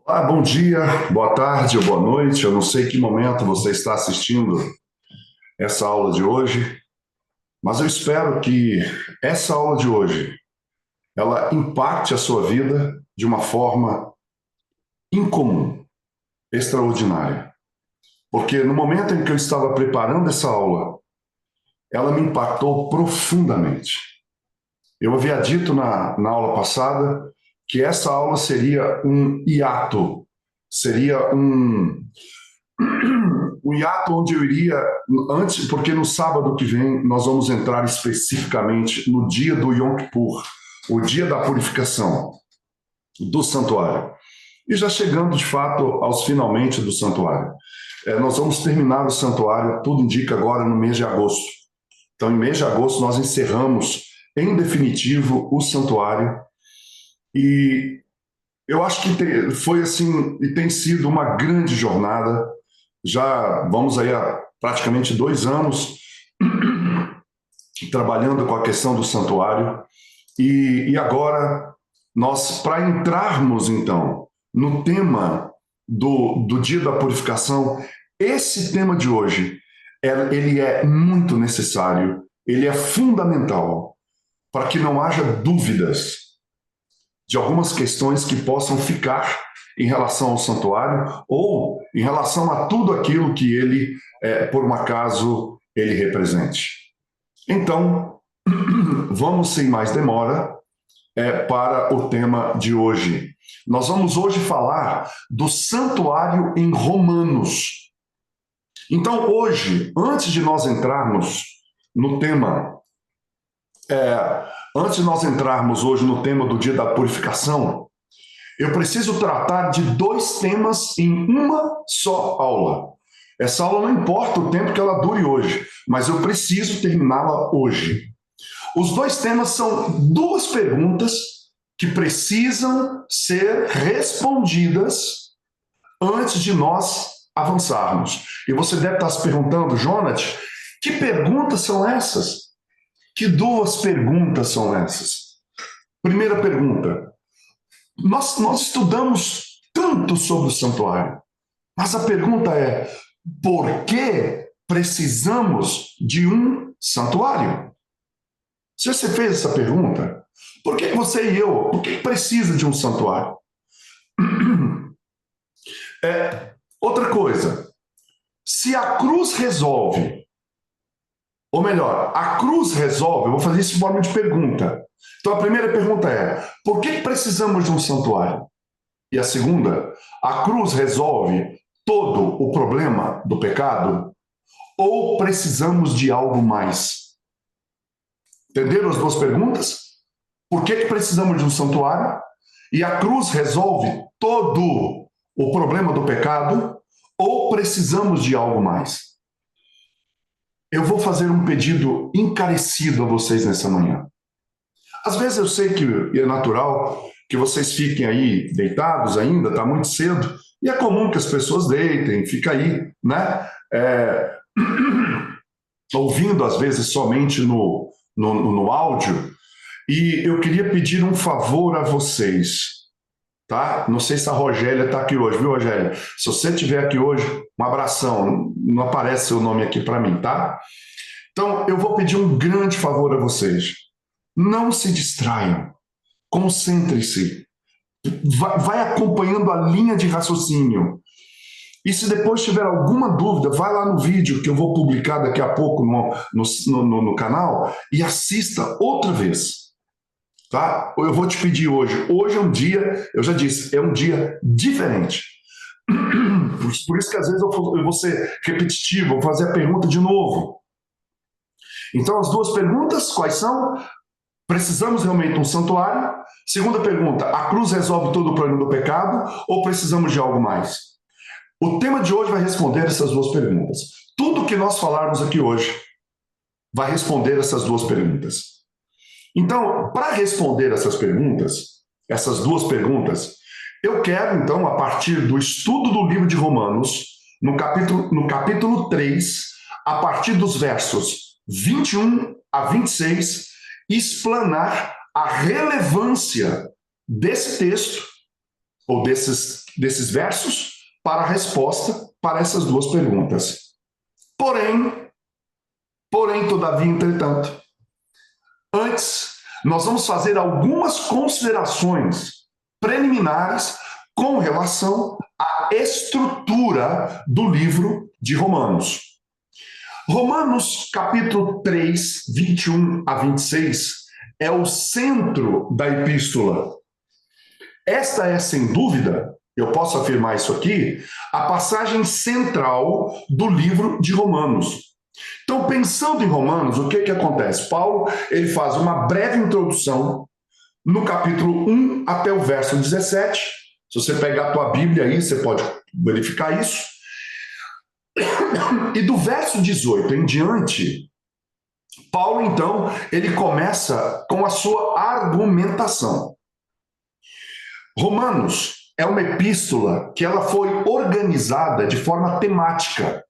Olá, bom dia, boa tarde ou boa noite. Eu não sei que momento você está assistindo essa aula de hoje, mas eu espero que essa aula de hoje ela impacte a sua vida de uma forma incomum, extraordinária. Porque no momento em que eu estava preparando essa aula, ela me impactou profundamente. Eu havia dito na aula passada que essa aula seria um hiato, seria um hiato onde eu iria antes, porque no sábado que vem nós vamos entrar especificamente no dia do Yom Kippur, o dia da purificação do santuário. E já chegando de fato aos finalmente do santuário. Nós vamos terminar o santuário, tudo indica agora no mês de agosto. Então, em mês de agosto, nós encerramos em definitivo o santuário. E eu acho que foi assim, e tem sido uma grande jornada. Já vamos aí há praticamente 2 anos trabalhando com a questão do santuário e agora nós, para entrarmos então no tema do dia da purificação, esse tema de hoje, ele é muito necessário, ele é fundamental para que não haja dúvidas de algumas questões que possam ficar em relação ao santuário ou em relação a tudo aquilo que ele, por um acaso, ele represente. Então, vamos sem mais demora para o tema de hoje. Nós vamos hoje falar do santuário em Romanos. Então, hoje, antes de nós entrarmos no tema, antes de nós entrarmos hoje no tema do dia da purificação, eu preciso tratar de 2 temas em uma só aula. Essa aula não importa o tempo que ela dure hoje, mas eu preciso terminá-la hoje. Os 2 temas são 2 perguntas que precisam ser respondidas antes de nós avançarmos. E você deve estar se perguntando, Jonas, que perguntas são essas? Que 2 perguntas são essas? Primeira pergunta, nós estudamos tanto sobre o santuário, mas a pergunta é: por que precisamos de um santuário? Se você fez essa pergunta, por que você e eu, por que precisa de um santuário? Outra coisa, se a cruz resolve, ou melhor, a cruz resolve, eu vou fazer isso em forma de pergunta. Então a primeira pergunta é: por que precisamos de um santuário? E a segunda, a cruz resolve todo o problema do pecado? Ou precisamos de algo mais? Entenderam as 2 perguntas? Por que precisamos de um santuário? E a cruz resolve todo o problema do pecado? Ou precisamos de algo mais? Eu vou fazer um pedido encarecido a vocês nessa manhã. Às vezes eu sei que é natural que vocês fiquem aí deitados ainda, está muito cedo, e é comum que as pessoas deitem, fiquem aí, né? Ouvindo às vezes somente no áudio, e eu queria pedir um favor a vocês, tá? Não sei se a Rogélia está aqui hoje, viu, Rogélia? Se você estiver aqui hoje, um abração, não aparece seu nome aqui para mim, tá? Então, eu vou pedir um grande favor a vocês. Não se distraiam, concentre-se, vai acompanhando a linha de raciocínio. E se depois tiver alguma dúvida, vai lá no vídeo que eu vou publicar daqui a pouco no canal e assista outra vez. Tá? Eu vou te pedir hoje. Hoje é um dia, eu já disse, é um dia diferente. Por isso que às vezes eu vou ser repetitivo, vou fazer a pergunta de novo. Então, as 2 perguntas, quais são? Precisamos realmente de um santuário? Segunda pergunta, a cruz resolve todo o problema do pecado ou precisamos de algo mais? O tema de hoje vai responder essas 2 perguntas. Tudo que nós falarmos aqui hoje vai responder essas 2 perguntas. Então, para responder essas 2 perguntas, eu quero, então, a partir do estudo do livro de Romanos, no capítulo 3, a partir dos versos 21 a 26, explanar a relevância desse texto ou desses versos, para a resposta para essas duas perguntas. Porém, todavia, entretanto, antes, nós vamos fazer algumas considerações preliminares com relação à estrutura do livro de Romanos. Romanos, capítulo 3, 21 a 26, é o centro da epístola. Esta é, sem dúvida, eu posso afirmar isso aqui, a passagem central do livro de Romanos. Então, pensando em Romanos, o que acontece? Paulo, ele faz uma breve introdução no capítulo 1 até o verso 17. Se você pegar a tua Bíblia aí, você pode verificar isso. E do verso 18 em diante, Paulo, então, ele começa com a sua argumentação. Romanos é uma epístola que ela foi organizada de forma temática, ou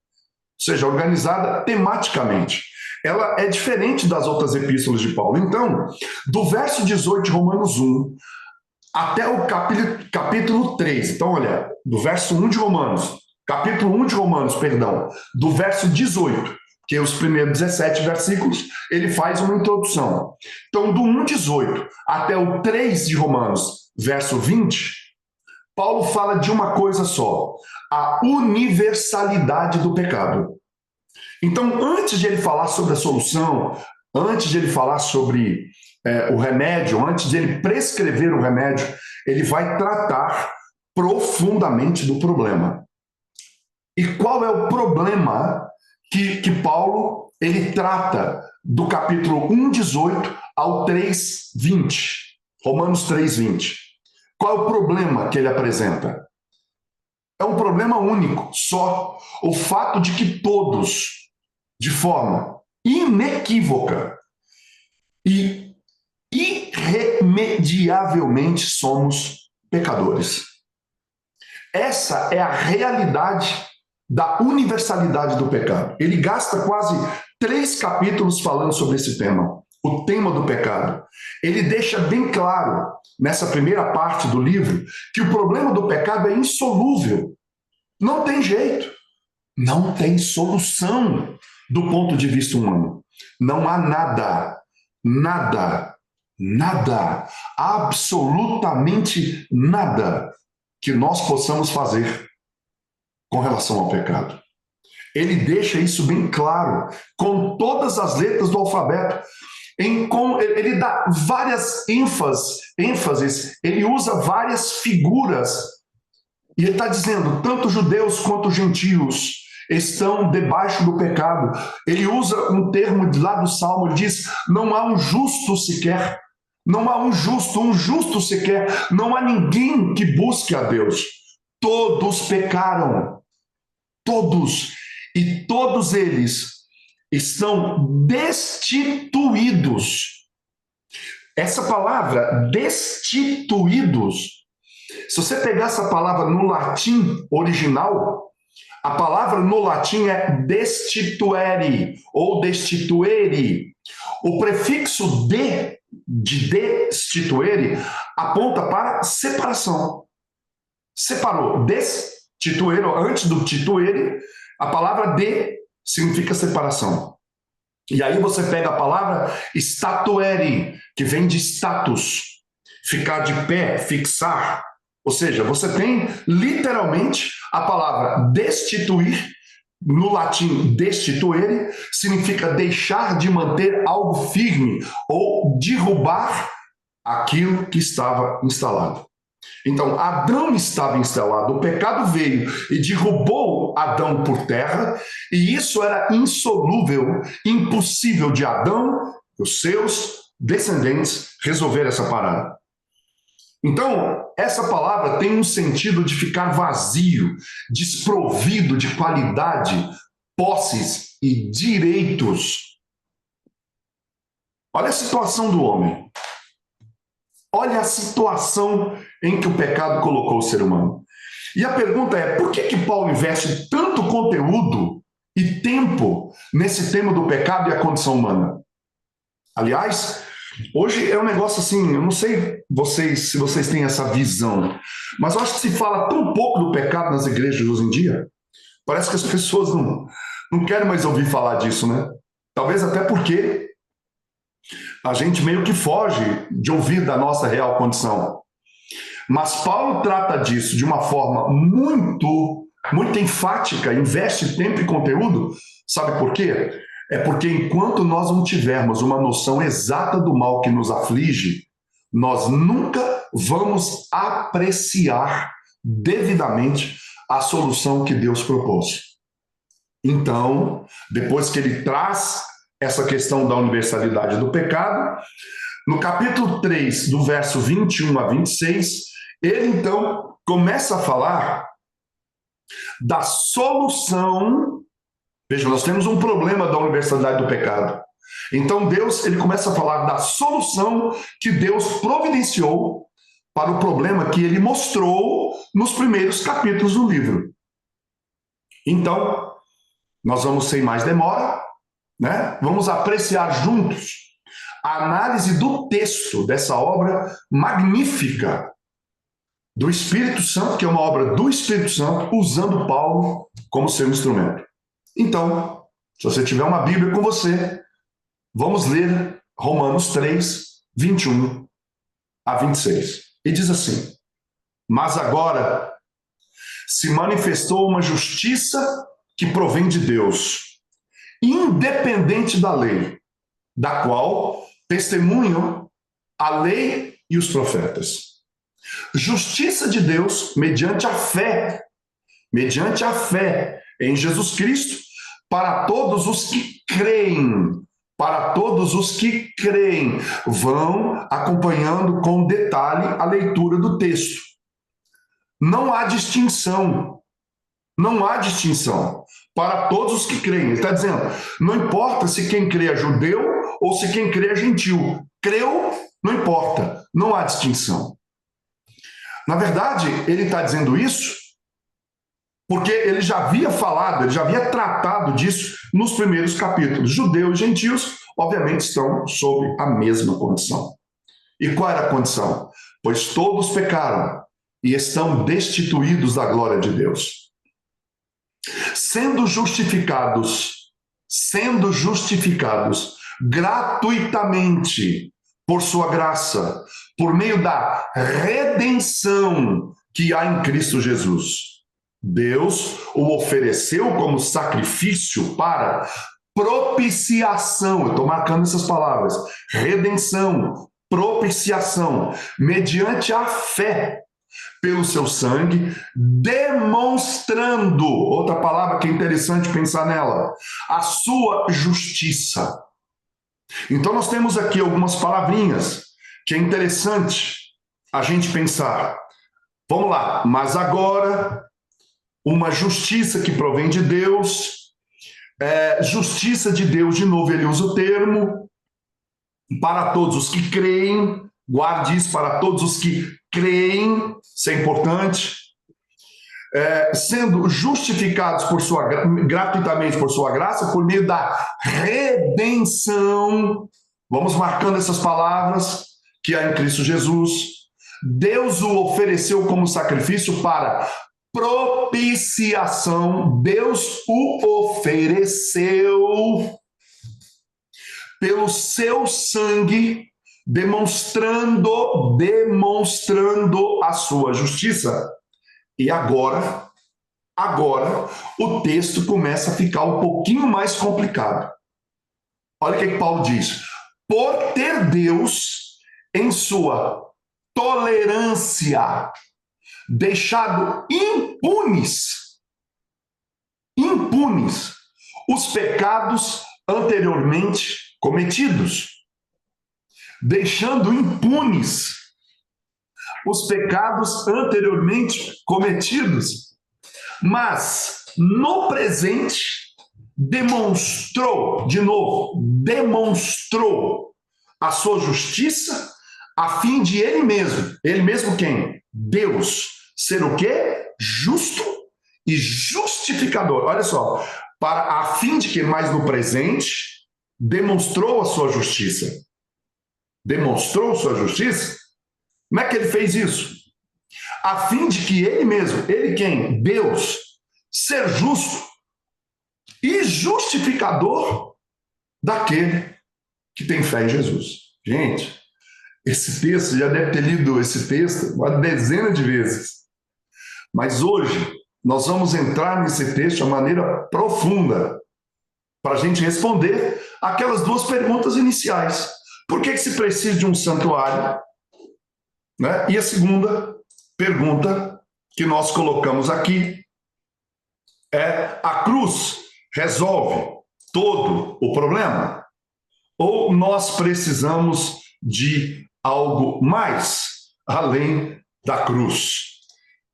seja, organizada tematicamente. Ela é diferente das outras epístolas de Paulo. Então, do verso 18 de Romanos 1 até o capítulo 3, então olha, do verso 1 de Romanos, capítulo 1 de Romanos, perdão, do verso 18, que os primeiros 17 versículos, ele faz uma introdução. Então, do 1,18 até o 3 de Romanos, verso 20, Paulo fala de uma coisa só, a universalidade do pecado. Então, antes de ele falar sobre a solução, antes de ele falar sobre o remédio, antes de ele prescrever o remédio, ele vai tratar profundamente do problema. E qual é o problema que Paulo ele trata do capítulo 1,18 ao 3,20? Romanos 3,20. Qual é o problema que ele apresenta? É um problema único, só. O fato de que todos, de forma inequívoca e irremediavelmente, somos pecadores. Essa é a realidade da universalidade do pecado. Ele gasta quase 3 capítulos falando sobre esse tema, o tema do pecado. Ele deixa bem claro, nessa primeira parte do livro, que o problema do pecado é insolúvel. Não tem jeito. Não tem solução do ponto de vista humano. Não há nada, absolutamente nada que nós possamos fazer com relação ao pecado. Ele deixa isso bem claro, com todas as letras do alfabeto. Ele dá várias ênfases, ele usa várias figuras. E ele está dizendo, tanto judeus quanto gentios estão debaixo do pecado. Ele usa um termo lá do Salmo, ele diz, não há um justo sequer. Não há um justo sequer. Não há ninguém que busque a Deus. Todos pecaram. Todos. E todos eles estão destituídos. Essa palavra, destituídos, se você pegar essa palavra no latim original, a palavra no latim é destituere ou destituere. O prefixo de destituere aponta para separação. Separou. Destituere, antes do tituere, a palavra de significa separação. E aí você pega a palavra statuere, que vem de status, ficar de pé, fixar. Ou seja, você tem literalmente a palavra destituir, no latim destituere, significa deixar de manter algo firme ou derrubar aquilo que estava instalado. Então, Adão estava instalado, o pecado veio e derrubou Adão por terra, e isso era insolúvel, impossível de Adão e os seus descendentes resolver essa parada. Então, essa palavra tem um sentido de ficar vazio, desprovido de qualidade, posses e direitos. Olha a situação do homem. Olha a situação em que o pecado colocou o ser humano. E a pergunta é, por que Paulo investe tanto conteúdo e tempo nesse tema do pecado e a condição humana? Aliás, Hoje é um negócio assim, eu não sei se vocês têm essa visão, mas eu acho que se fala tão pouco do pecado nas igrejas hoje em dia, parece que as pessoas não querem mais ouvir falar disso, né? Talvez até porque a gente meio que foge de ouvir da nossa real condição. Mas Paulo trata disso de uma forma muito enfática, investe tempo e conteúdo. Sabe por quê? É porque enquanto nós não tivermos uma noção exata do mal que nos aflige, nós nunca vamos apreciar devidamente a solução que Deus propôs. Então, depois que ele traz essa questão da universalidade do pecado, no capítulo 3, do verso 21 a 26, ele então começa a falar da solução. Veja, nós temos um problema da universalidade do pecado. Então Deus, ele começa a falar da solução que Deus providenciou para o problema que ele mostrou nos primeiros capítulos do livro. Então, nós vamos, sem mais demora, né? Vamos apreciar juntos a análise do texto dessa obra magnífica do Espírito Santo, que é uma obra do Espírito Santo, usando Paulo como seu instrumento. Então, se você tiver uma Bíblia com você, vamos ler Romanos 3, 21 a 26. E diz assim: mas agora se manifestou uma justiça que provém de Deus, independente da lei, da qual testemunham a lei e os profetas. Justiça de Deus mediante a fé em Jesus Cristo, para todos os que creem. Para todos os que creem. Vão acompanhando com detalhe a leitura do texto. Não há distinção. Não há distinção. Para todos os que creem. Ele está dizendo, não importa se quem crê é judeu ou se quem crê é gentil. Creu, não importa. Não há distinção. Na verdade, ele está dizendo isso porque ele já havia falado, ele já havia tratado disso nos primeiros capítulos. Judeus e gentios, obviamente, estão sob a mesma condição. E qual era a condição? Pois todos pecaram e estão destituídos da glória de Deus. Sendo justificados gratuitamente por sua graça, por meio da redenção que há em Cristo Jesus. Deus o ofereceu como sacrifício para propiciação. Eu estou marcando essas palavras. Redenção, propiciação, mediante a fé pelo seu sangue, demonstrando, outra palavra que é interessante pensar nela, a sua justiça. Então nós temos aqui algumas palavrinhas que é interessante a gente pensar. Vamos lá, mas agora, uma justiça que provém de Deus, justiça de Deus, de novo ele usa o termo, para todos os que creem, guarde isso, para todos os que creem, isso é importante, sendo justificados gratuitamente por sua graça, por meio da redenção, vamos marcando essas palavras, que há em Cristo Jesus. Deus o ofereceu como sacrifício para propiciação. Deus o ofereceu pelo seu sangue, demonstrando a sua justiça. E agora o texto começa a ficar um pouquinho mais complicado. Olha o que Paulo diz. Por ter Deus, em sua tolerância, deixado impunes os pecados anteriormente cometidos. Deixando impunes os pecados anteriormente cometidos. Mas, no presente, demonstrou a sua justiça a fim de ele mesmo quem? Deus, ser o quê? Justo e justificador. Olha só, para a fim de que mais no presente demonstrou a sua justiça. demonstrou sua justiça. Como é que ele fez isso? A fim de que ele mesmo, ele quem? Deus, ser justo e justificador daquele que tem fé em Jesus. Gente, esse texto, já deve ter lido esse texto uma dezena de vezes. Mas hoje, nós vamos entrar nesse texto de maneira profunda para a gente responder aquelas duas perguntas iniciais. Por que se precisa de um santuário? Né? E a segunda pergunta que nós colocamos aqui é: a cruz resolve todo o problema? Ou nós precisamos de algo mais além da cruz?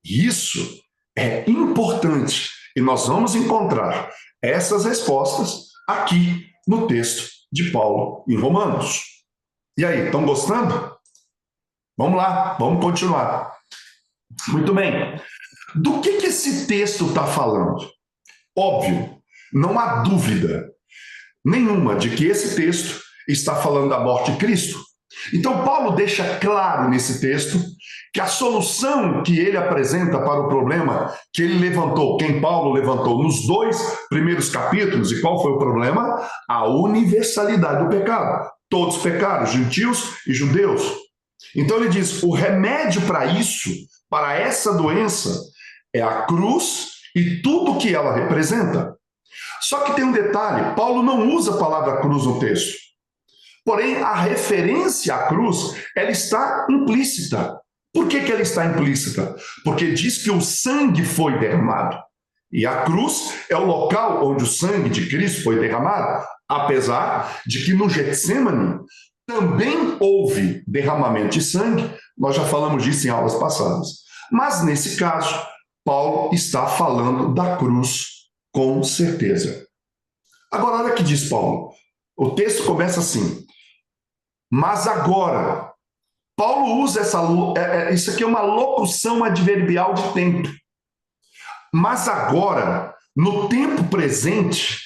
Isso é importante e nós vamos encontrar essas respostas aqui no texto de Paulo em Romanos. E aí, estão gostando? Vamos lá, vamos continuar. Muito bem. Do que esse texto está falando? Óbvio, não há dúvida nenhuma de que esse texto está falando da morte de Cristo. Então, Paulo deixa claro nesse texto que a solução que ele apresenta para o problema que ele levantou, quem Paulo levantou nos 2 primeiros capítulos, e qual foi o problema? A universalidade do pecado. Todos pecaram, gentios e judeus. Então ele diz, o remédio para isso, para essa doença, é a cruz e tudo que ela representa. Só que tem um detalhe, Paulo não usa a palavra cruz no texto. Porém, a referência à cruz, ela está implícita. Por que ela está implícita? Porque diz que o sangue foi derramado. E a cruz é o local onde o sangue de Cristo foi derramado, apesar de que no Getsemane também houve derramamento de sangue. Nós já falamos disso em aulas passadas. Mas, nesse caso, Paulo está falando da cruz com certeza. Agora, olha o que diz Paulo. O texto começa assim. Mas agora, Paulo usa isso aqui é uma locução adverbial de tempo. Mas agora, no tempo presente,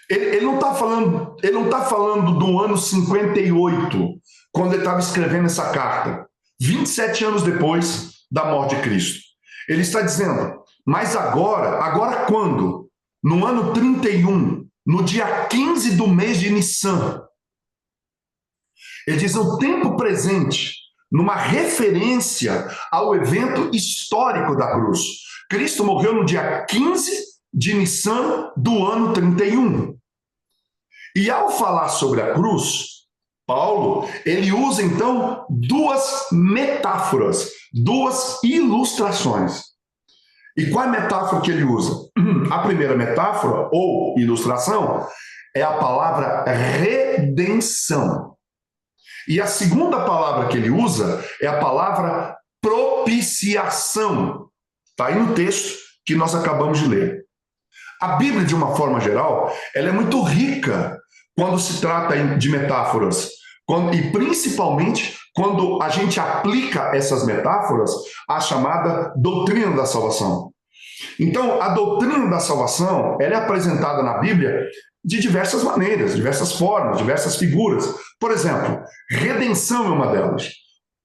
ele não está falando do ano 58, quando ele estava escrevendo essa carta, 27 anos depois da morte de Cristo. Ele está dizendo, mas agora quando? No ano 31, no dia 15 do mês de Nissan. Ele diz o tempo presente, numa referência ao evento histórico da cruz. Cristo morreu no dia 15 de Nissan do ano 31. E ao falar sobre a cruz, Paulo, ele usa então 2 metáforas, 2 ilustrações. E qual é a metáfora que ele usa? A primeira metáfora, ou ilustração, é a palavra redenção. E a segunda palavra que ele usa é a palavra propiciação. Está aí no texto que nós acabamos de ler. A Bíblia, de uma forma geral, ela é muito rica quando se trata de metáforas. E principalmente quando a gente aplica essas metáforas à chamada doutrina da salvação. Então, a doutrina da salvação ela é apresentada na Bíblia de diversas maneiras, diversas formas, diversas figuras. Por exemplo, redenção é uma delas,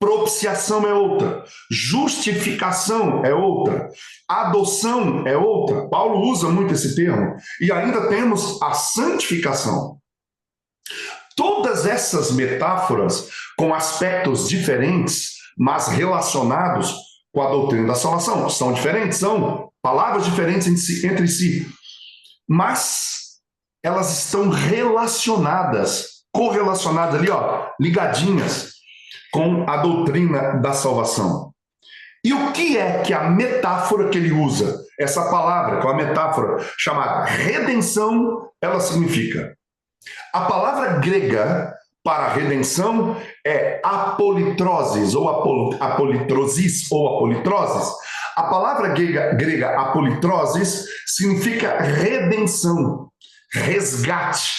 propiciação é outra, justificação é outra, adoção é outra. Paulo usa muito esse termo. E ainda temos a santificação. Todas essas metáforas com aspectos diferentes, mas relacionados com a doutrina da salvação. São diferentes, são palavras diferentes entre si, mas elas estão relacionadas, correlacionadas ali, ligadinhas com a doutrina da salvação. E o que é que a metáfora que ele usa, essa palavra, que é uma metáfora chamada redenção, ela significa? A palavra grega para redenção é apolitrosis, ou apolitrosis, ou apolitrosis. A palavra grega apolitrosis significa redenção, resgate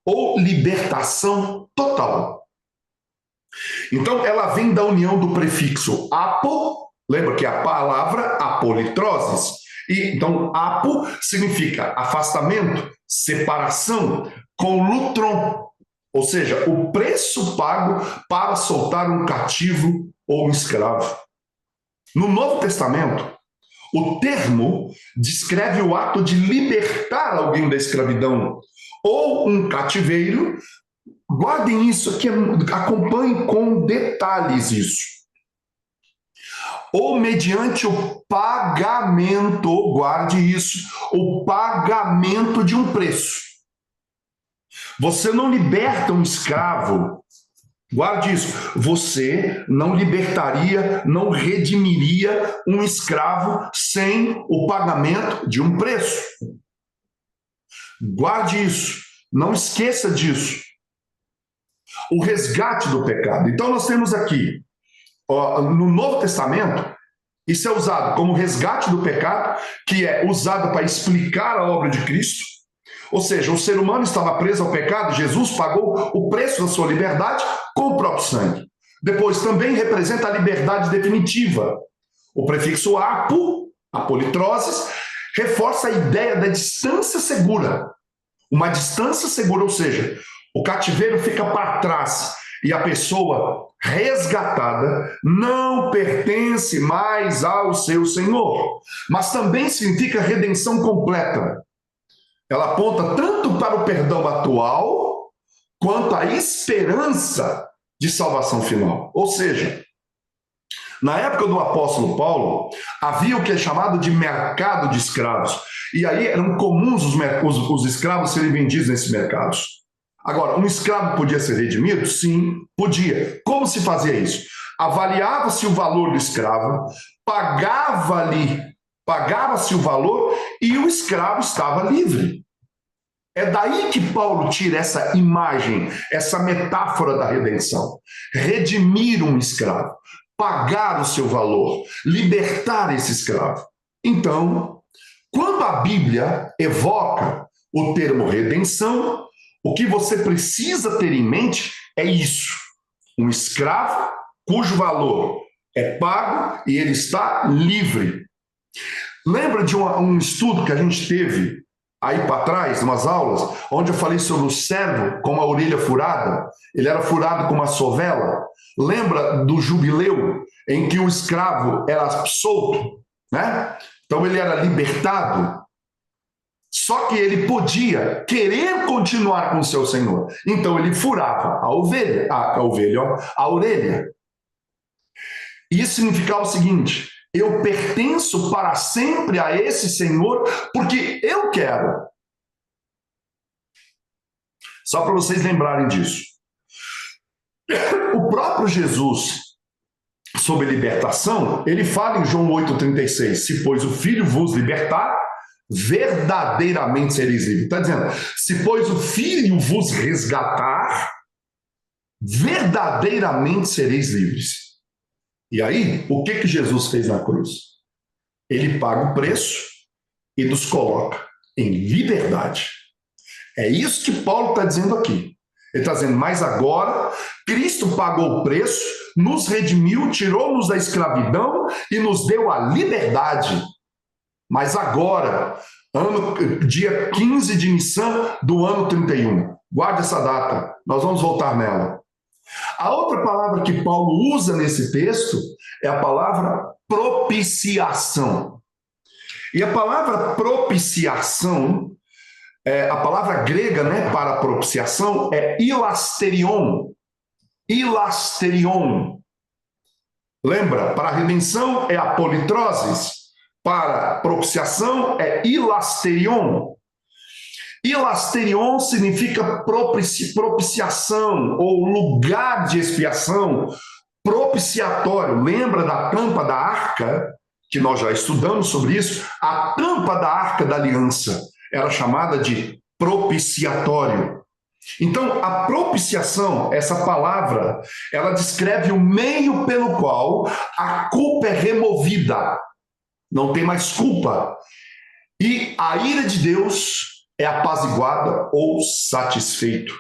ou libertação total. Então, ela vem da união do prefixo apo, lembra que é a palavra apolitrosis. E, então, apo significa afastamento, separação, com lutron, Ou seja, o preço pago para soltar um cativo ou um escravo. No Novo Testamento, o termo descreve o ato de libertar alguém da escravidão ou um cativeiro. Guardem isso aqui, acompanhem com detalhes isso. Ou mediante o pagamento, guarde isso, o pagamento de um preço. Você não liberta um escravo, guarde isso, você não libertaria, não redimiria um escravo sem o pagamento de um preço. Guarde isso, não esqueça disso. O resgate do pecado. Então nós temos aqui, no Novo Testamento, isso é usado como resgate do pecado, que é usado para explicar a obra de Cristo. Ou seja, o ser humano estava preso ao pecado, Jesus pagou o preço da sua liberdade com o próprio sangue. Depois também representa a liberdade definitiva. O prefixo apo, apolitrosis, reforça a ideia da distância segura. Uma distância segura, ou seja, o cativeiro fica para trás e a pessoa resgatada não pertence mais ao seu Senhor. Mas também significa redenção completa. Ela aponta tanto para o perdão atual quanto a esperança de salvação final. Ou seja, na época do apóstolo Paulo, havia o que é chamado de mercado de escravos. E aí eram comuns os escravos serem vendidos nesses mercados. Agora, um escravo podia ser redimido? Sim, podia. Como se fazia isso? Avaliava-se o valor do escravo, pagava-se o valor e o escravo estava livre. É daí que Paulo tira essa imagem, essa metáfora da redenção. Redimir um escravo, pagar o seu valor, libertar esse escravo. Então, quando a Bíblia evoca o termo redenção, o que você precisa ter em mente é isso: um escravo cujo valor é pago e ele está livre. Lembra de um estudo que a gente teve aí para trás, umas aulas, onde eu falei sobre o servo com a orelha furada? Ele era furado com uma sovela. Lembra do jubileu, em que o escravo era solto, né? Então ele era libertado. Só que ele podia querer continuar com o seu senhor. Então ele furava a orelha. Isso significava o seguinte: eu pertenço para sempre a esse senhor porque eu quero. Só para vocês lembrarem disso. O próprio Jesus, sobre libertação, ele fala em João 8,36: se pois o Filho vos libertar, verdadeiramente sereis livres. Está dizendo, se pois o Filho vos resgatar, verdadeiramente sereis livres. E aí, o que Jesus fez na cruz? Ele paga o preço e nos coloca em liberdade. É isso que Paulo está dizendo aqui. Ele está dizendo, mas agora Cristo pagou o preço, nos redimiu, tirou-nos da escravidão e nos deu a liberdade. Mas agora, dia 15 de Nissan do ano 31. Guarde essa data, nós vamos voltar nela. A outra palavra que Paulo usa nesse texto é a palavra propiciação. E a palavra propiciação, a palavra grega, né, para propiciação é hilasterion. Hilasterion. Lembra? Para a redenção é apolitrosis. Para propiciação é hilasterion. Hilasterion significa propiciação ou lugar de expiação, propiciatório. Lembra da tampa da arca, que nós já estudamos sobre isso? A tampa da arca da aliança era chamada de propiciatório. Então, a propiciação, essa palavra, ela descreve o meio pelo qual a culpa é removida. Não tem mais culpa. E a ira de Deus é apaziguada ou satisfeito.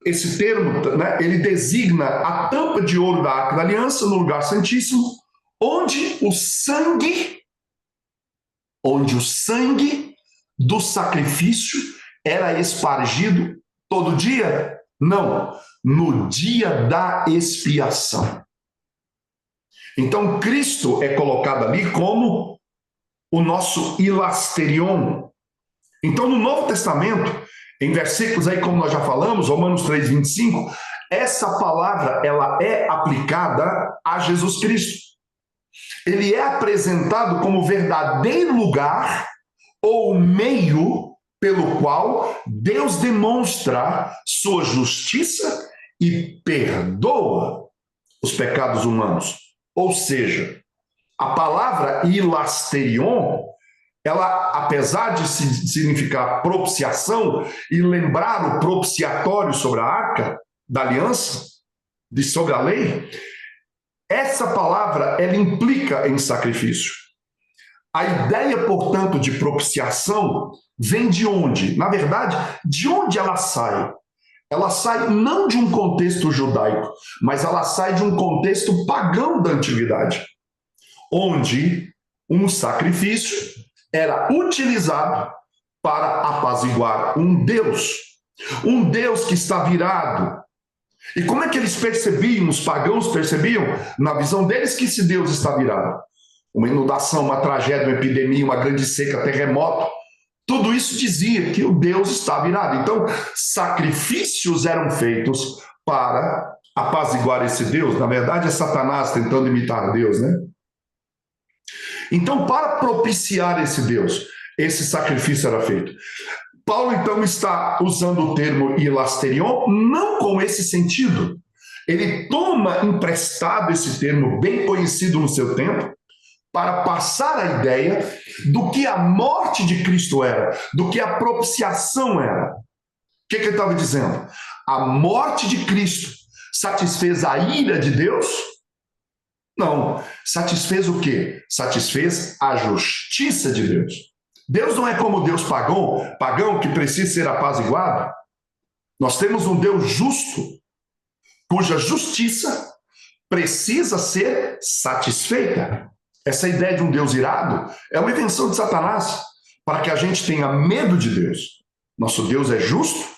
Esse termo, né, ele designa a tampa de ouro da Arca da Aliança no lugar santíssimo, onde o sangue do sacrifício era espargido todo dia? Não, no dia da expiação. Então, Cristo é colocado ali como o nosso hilasterion. Então, no Novo Testamento, em versículos aí, como nós já falamos, Romanos 3:25, essa palavra, ela é aplicada a Jesus Cristo. Ele é apresentado como verdadeiro lugar ou meio pelo qual Deus demonstra sua justiça e perdoa os pecados humanos. Ou seja, a palavra hilasterion, ela, apesar de significar propiciação e lembrar o propiciatório sobre a arca da aliança, sobre a lei, essa palavra, ela implica em sacrifício. A ideia, portanto, de propiciação vem de onde? Na verdade, de onde ela sai? Ela sai não de um contexto judaico, mas ela sai de um contexto pagão da antiguidade, onde um sacrifício era utilizado para apaziguar um Deus que está virado. E como é que eles percebiam, os pagãos percebiam, na visão deles, que esse Deus está virado? Uma inundação, uma tragédia, uma epidemia, uma grande seca, terremoto, tudo isso dizia que o Deus está virado. Então, sacrifícios eram feitos para apaziguar esse Deus. Na verdade, é Satanás tentando imitar Deus, né? Então, para propiciar esse Deus, esse sacrifício era feito. Paulo, então, está usando o termo hilasterion, não com esse sentido. Ele toma emprestado esse termo, bem conhecido no seu tempo, para passar a ideia do que a morte de Cristo era, do que a propiciação era. O que ele estava dizendo? A morte de Cristo satisfez a ira de Deus? Não. Satisfez o quê? Satisfez a justiça de Deus. Deus não é como Deus pagão que precisa ser apaziguado. Nós temos um Deus justo, cuja justiça precisa ser satisfeita. Essa ideia de um Deus irado é uma invenção de Satanás, para que a gente tenha medo de Deus. Nosso Deus é justo,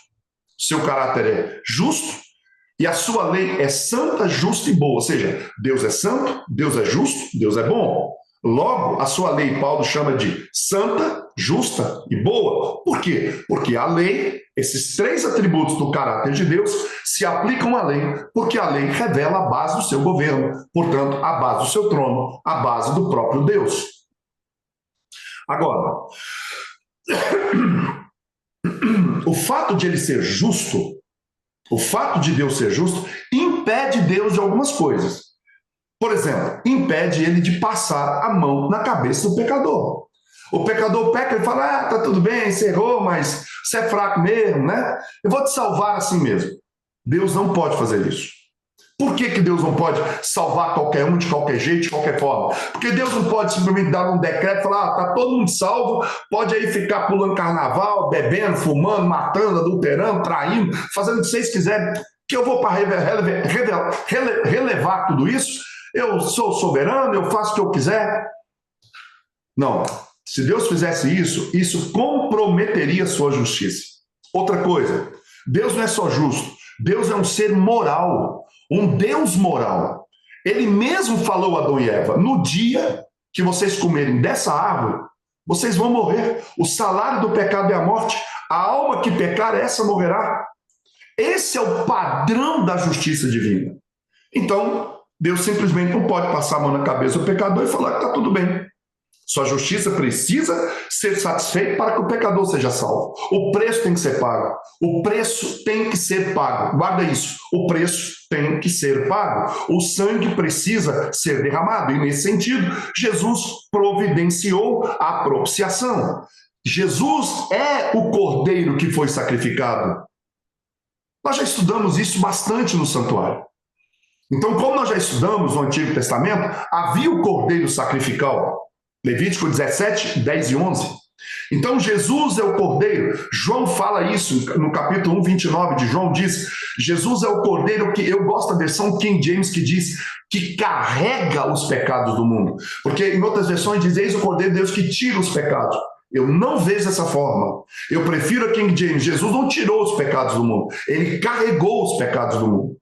seu caráter é justo, e a sua lei é santa, justa e boa. Ou seja, Deus é santo, Deus é justo, Deus é bom. Logo, a sua lei, Paulo chama de santa, justa e boa. Por quê? Porque a lei, esses três atributos do caráter de Deus, se aplicam à lei, porque a lei revela a base do seu governo, portanto, a base do seu trono, a base do próprio Deus. Agora, o fato de ele ser justo, o fato de Deus ser justo, impede Deus de algumas coisas. Por exemplo, impede ele de passar a mão na cabeça do pecador. O pecador peca e fala, tá tudo bem, você errou, mas você é fraco mesmo, né? Eu vou te salvar assim mesmo. Deus não pode fazer isso. Por que Deus não pode salvar qualquer um, de qualquer jeito, de qualquer forma? Porque Deus não pode simplesmente dar um decreto e falar, tá todo mundo salvo, pode aí ficar pulando carnaval, bebendo, fumando, matando, adulterando, traindo, fazendo o que vocês quiserem, que eu vou para relevar tudo isso. Eu sou soberano, eu faço o que eu quiser. Não. Se Deus fizesse isso, isso comprometeria a sua justiça. Outra coisa, Deus não é só justo, Deus é um ser moral, um Deus moral. Ele mesmo falou a Adão e Eva, no dia que vocês comerem dessa árvore, vocês vão morrer. O salário do pecado é a morte, a alma que pecar, essa morrerá. Esse é o padrão da justiça divina. Então, Deus simplesmente não pode passar a mão na cabeça do pecador e falar que está tudo bem. Sua justiça precisa ser satisfeita para que o pecador seja salvo. O preço tem que ser pago. O preço tem que ser pago. Guarda isso. O preço tem que ser pago. O sangue precisa ser derramado. E nesse sentido, Jesus providenciou a propiciação. Jesus é o cordeiro que foi sacrificado. Nós já estudamos isso bastante no santuário. Então, como nós já estudamos no Antigo Testamento, havia o cordeiro sacrificial. Levítico 17, 10 e 11. Então, Jesus é o cordeiro. João fala isso no capítulo 1, 29 de João, diz, Jesus é o cordeiro que, eu gosto da versão King James, que diz que carrega os pecados do mundo. Porque em outras versões diz, eis o cordeiro de Deus que tira os pecados. Eu não vejo dessa forma. Eu prefiro a King James. Jesus não tirou os pecados do mundo. Ele carregou os pecados do mundo.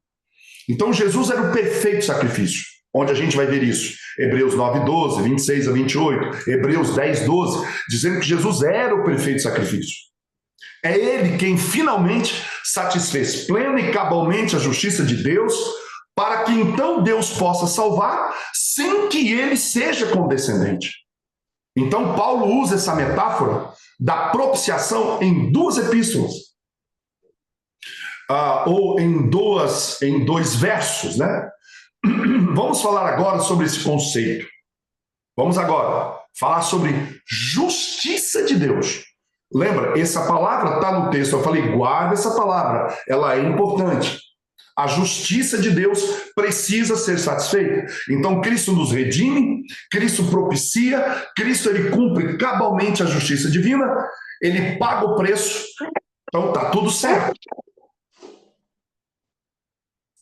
Então, Jesus era o perfeito sacrifício. Onde a gente vai ver isso? Hebreus 9:12, 26 a 28. Hebreus 10:12, dizendo que Jesus era o perfeito sacrifício. É ele quem finalmente satisfez plena e cabalmente a justiça de Deus, para que então Deus possa salvar sem que ele seja condescendente. Então, Paulo usa essa metáfora da propiciação em duas epístolas, ou em dois versos, né? Vamos falar agora sobre esse conceito. Vamos agora falar sobre justiça de Deus. Lembra, essa palavra está no texto. Eu falei, guarda essa palavra, ela é importante. A justiça de Deus precisa ser satisfeita. Então, Cristo nos redime, Cristo propicia, Cristo ele cumpre cabalmente a justiça divina, ele paga o preço, então está tudo certo.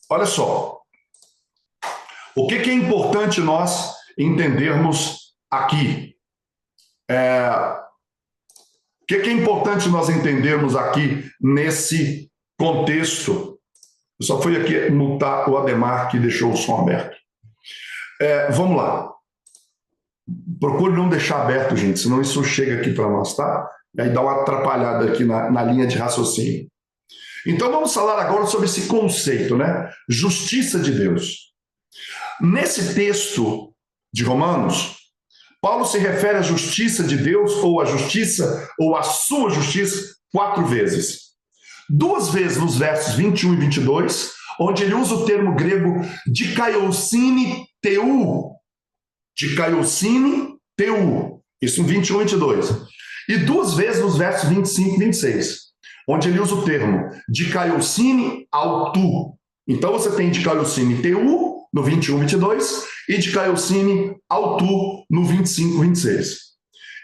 Olha só, o que é importante nós entendermos aqui? O que é importante nós entendermos aqui nesse contexto? Eu só fui aqui mutar o Ademar, que deixou o som aberto. Vamos lá. Procure não deixar aberto, gente, senão isso chega aqui para nós, tá? E aí dá uma atrapalhada aqui na linha de raciocínio. Então vamos falar agora sobre esse conceito, né? Justiça de Deus. Nesse texto de Romanos, Paulo se refere à justiça de Deus, ou à justiça, ou à sua justiça, 4 vezes. 2 vezes nos versos 21 e 22, onde ele usa o termo grego dikaiosine teu. Dikaiosine teu. Isso em 21 e 22. E 2 vezes nos versos 25 e 26, onde ele usa o termo dikaiosine autu. Então você tem dikaiosine teu no 21 e 22 e dikaiosine autu no 25 e 26.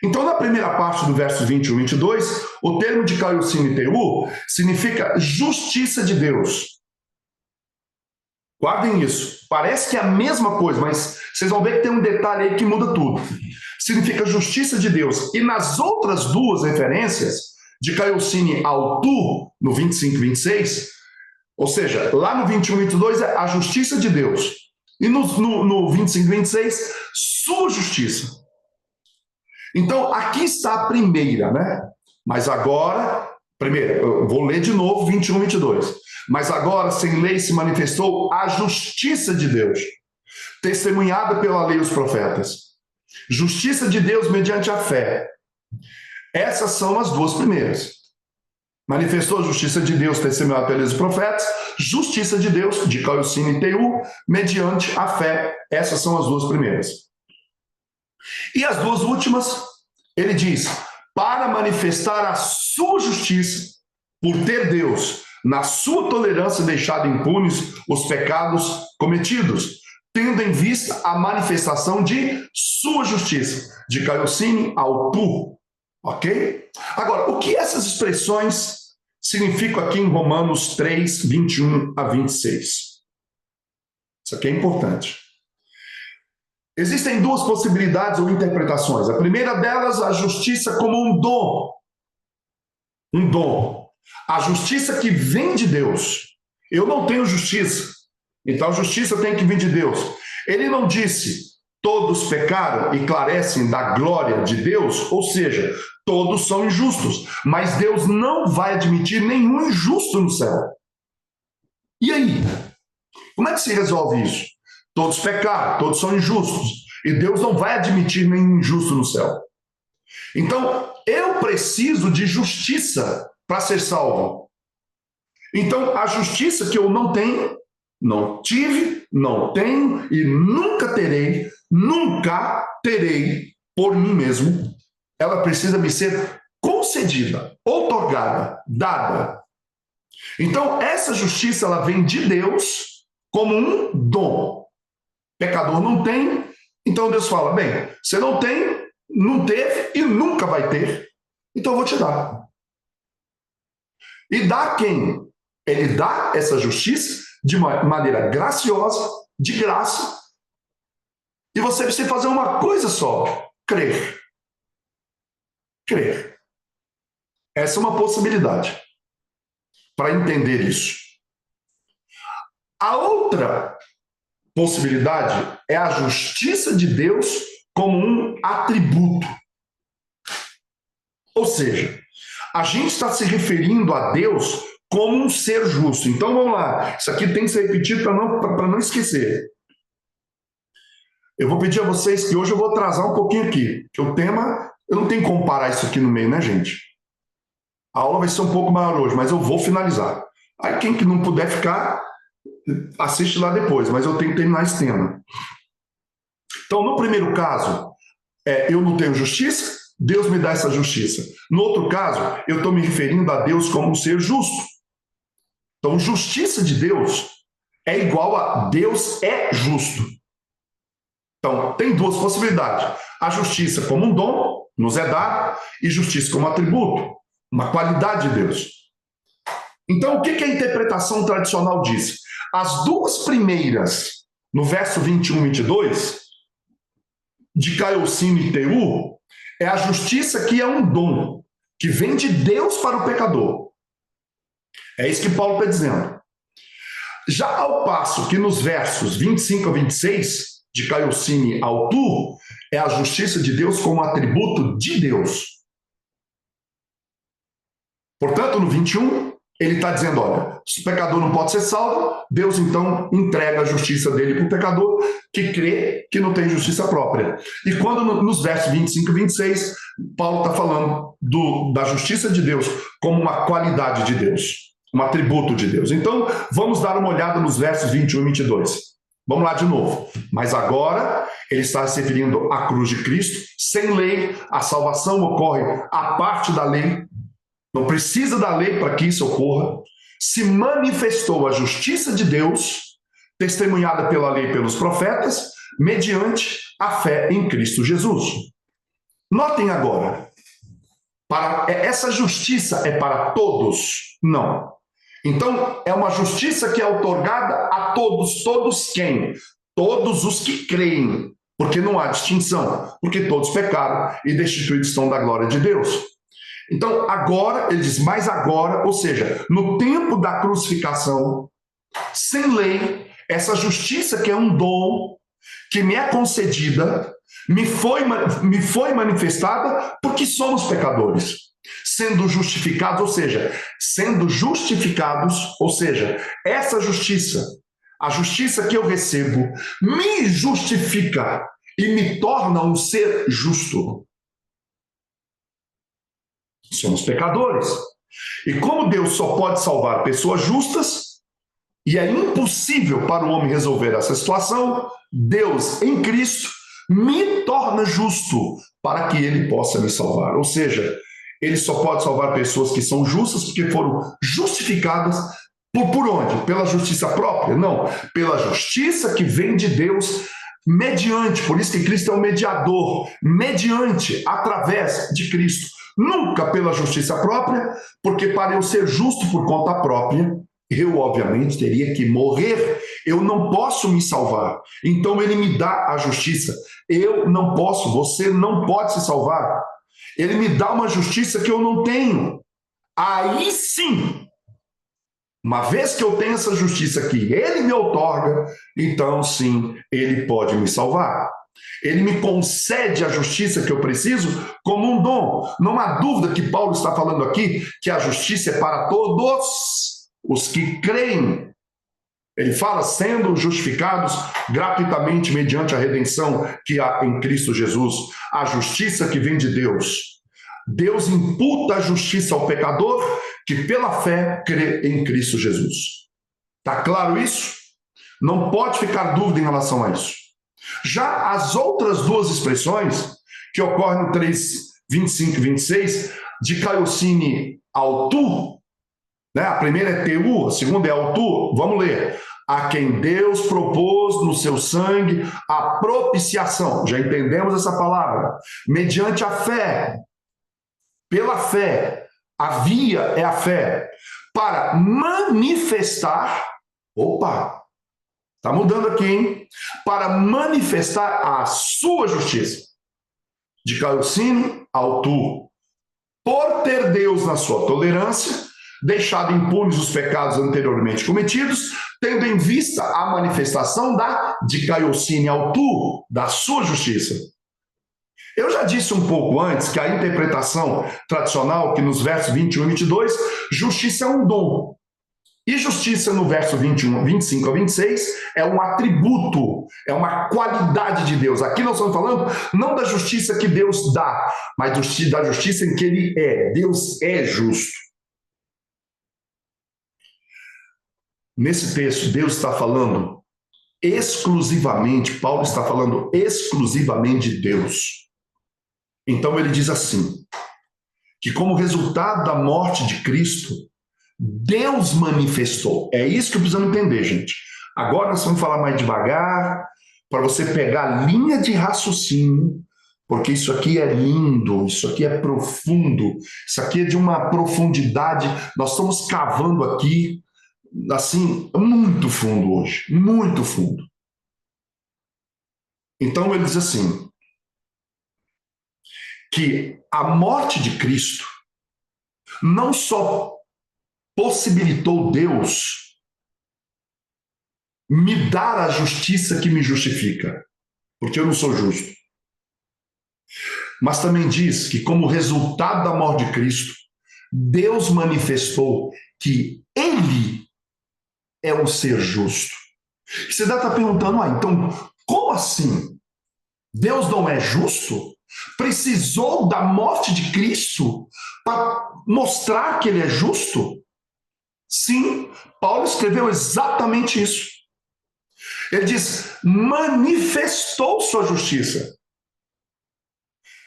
Então, na primeira parte do verso 21 e 22, o termo de dikaiosine teu significa justiça de Deus. Guardem isso. Parece que é a mesma coisa, mas vocês vão ver que tem um detalhe aí que muda tudo. Significa justiça de Deus. E nas outras 2 referências, de dikaiosine autu, no 25 e 26, ou seja, lá no 21 e 22 é a justiça de Deus. E no 25 e 26, sua justiça. Então, aqui está a primeira, né? Mas agora, primeiro, eu vou ler de novo 21 e 22. Mas agora, sem lei, se manifestou a justiça de Deus, testemunhada pela lei e os profetas. Justiça de Deus mediante a fé. Essas são as 2 primeiras. Manifestou a justiça de Deus, testemunhada pela lei e os profetas. Justiça de Deus, dikaiosine teu, mediante a fé. Essas são as 2 primeiras. E as 2 últimas, ele diz, para manifestar a sua justiça, por ter Deus, na sua tolerância, deixado impunes os pecados cometidos, tendo em vista a manifestação de sua justiça, de dikaiosine autu, ok? Agora, o que essas expressões significam aqui em Romanos 3, 21 a 26? Isso aqui é importante. Existem 2 possibilidades ou interpretações. A primeira delas, a justiça como um dom. Um dom. A justiça que vem de Deus. Eu não tenho justiça, então a justiça tem que vir de Deus. Ele não disse, todos pecaram e carecem da glória de Deus, ou seja, todos são injustos, mas Deus não vai admitir nenhum injusto no céu. E aí? Como é que se resolve isso? Todos pecaram, todos são injustos. E Deus não vai admitir nenhum injusto no céu. Então, eu preciso de justiça para ser salvo. Então, a justiça que eu não tenho, não tive, não tenho e nunca terei por mim mesmo, ela precisa me ser concedida, outorgada, dada. Então, essa justiça, ela vem de Deus como um dom. Pecador não tem, então Deus fala, bem, você não tem, não teve e nunca vai ter, então eu vou te dar. E dá a quem? Ele dá essa justiça de maneira graciosa, de graça, e você precisa fazer uma coisa só, crer. crer. Essa é uma possibilidade para entender isso. A outra possibilidade é a justiça de Deus como um atributo. Ou seja, a gente está se referindo a Deus como um ser justo. Então vamos lá, isso aqui tem que ser repetido para não esquecer. Eu vou pedir a vocês que hoje eu vou atrasar um pouquinho aqui, porque o tema, eu não tenho como parar isso aqui no meio, né, gente? A aula vai ser um pouco maior hoje, mas eu vou finalizar. Aí quem que não puder ficar, assiste lá depois, mas eu tenho que terminar esse tema. Então, no primeiro caso, eu não tenho justiça, Deus me dá essa justiça. No outro caso, eu estou me referindo a Deus como um ser justo. Então, justiça de Deus é igual a Deus é justo. Então, tem duas possibilidades. A justiça como um dom, nos é dado, e justiça como atributo, uma qualidade de Deus. Então, o que a interpretação tradicional diz? As duas primeiras, no verso 21 e 22, de Caiocínio e Teu, é a justiça que é um dom, que vem de Deus para o pecador. É isso que Paulo está dizendo. Já ao passo que nos versos 25 a 26, de Caiocínio ao Tu, é a justiça de Deus como atributo de Deus. Portanto, no 21, ele está dizendo, olha, se o pecador não pode ser salvo, Deus então entrega a justiça dele para o pecador que crê que não tem justiça própria. E quando nos versos 25 e 26, Paulo está falando da justiça de Deus como uma qualidade de Deus, um atributo de Deus. Então, vamos dar uma olhada nos versos 21 e 22. Vamos lá de novo. Mas agora, ele está se referindo à cruz de Cristo. Sem lei, a salvação ocorre à parte da lei. Não precisa da lei para que isso ocorra. Se manifestou a justiça de Deus, testemunhada pela lei e pelos profetas, mediante a fé em Cristo Jesus. Notem agora, essa justiça é para todos? Não. Então, é uma justiça que é outorgada a todos. Todos quem? Todos os que creem, porque não há distinção, porque todos pecaram e destituídos estão da glória de Deus. Então, agora, ele diz, mas agora, ou seja, no tempo da crucificação, sem lei, essa justiça que é um dom, que me é concedida, me foi manifestada porque somos pecadores. Sendo justificados, ou seja, essa justiça, a justiça que eu recebo, me justifica e me torna um ser justo. Somos pecadores. E como Deus só pode salvar pessoas justas, e é impossível para o homem resolver essa situação, Deus, em Cristo, me torna justo para que ele possa me salvar. Ou seja, ele só pode salvar pessoas que são justas porque foram justificadas por onde? Pela justiça própria? Não, pela justiça que vem de Deus mediante, por isso que Cristo é o mediador, mediante, através de Cristo. Nunca pela justiça própria, porque para eu ser justo por conta própria, eu obviamente teria que morrer, eu não posso me salvar. Então ele me dá a justiça. Eu não posso, você não pode se salvar. Ele me dá uma justiça que eu não tenho. Aí sim, uma vez que eu tenho essa justiça que ele me outorga, então sim, ele pode me salvar. Ele me concede a justiça que eu preciso como um dom. Não há dúvida que Paulo está falando aqui que a justiça é para todos os que creem. Ele fala sendo justificados gratuitamente mediante a redenção que há em Cristo Jesus, a justiça que vem de Deus. Deus imputa a justiça ao pecador que pela fé crê em Cristo Jesus. Está claro isso? Não pode ficar dúvida em relação a isso. Já as outras duas expressões que ocorrem no 3, 25 e 26, de Caiocínio ao Tu, né? A primeira é Teu, a segunda é ao Tu, vamos ler. A quem Deus propôs no seu sangue a propiciação, já entendemos essa palavra, mediante a fé, pela fé, a via é a fé, para manifestar, está mudando aqui, hein? Para manifestar a sua justiça. De Caiocínio ao Tu. por ter Deus, na sua tolerância, deixado impunes os pecados anteriormente cometidos, tendo em vista a manifestação da dikaiosine autou, da sua justiça. Eu já disse um pouco antes que a interpretação tradicional, que nos versos 21 e 22, justiça é um dom. E justiça no verso 21, 25 a 26 é um atributo, é uma qualidade de Deus. Aqui nós estamos falando não da justiça que Deus dá, mas da justiça em que Ele é. Deus é justo. Nesse texto, Deus está falando exclusivamente, Paulo está falando exclusivamente de Deus. Então ele diz assim, que como resultado da morte de Cristo, Deus manifestou. É isso que precisamos entender, gente. Agora nós vamos falar mais devagar, para você pegar a linha de raciocínio, porque isso aqui é lindo, isso aqui é profundo, isso aqui é de uma profundidade. Nós estamos cavando aqui, assim, muito fundo hoje, muito fundo. Então ele diz assim, que a morte de Cristo não só possibilitou Deus me dar a justiça que me justifica, porque eu não sou justo, mas também diz que como resultado da morte de Cristo, Deus manifestou que Ele é um ser justo. E você deve estar perguntando, então, como assim? Deus não é justo? Precisou da morte de Cristo para mostrar que Ele é justo? Sim, Paulo escreveu exatamente isso. Ele diz, manifestou sua justiça.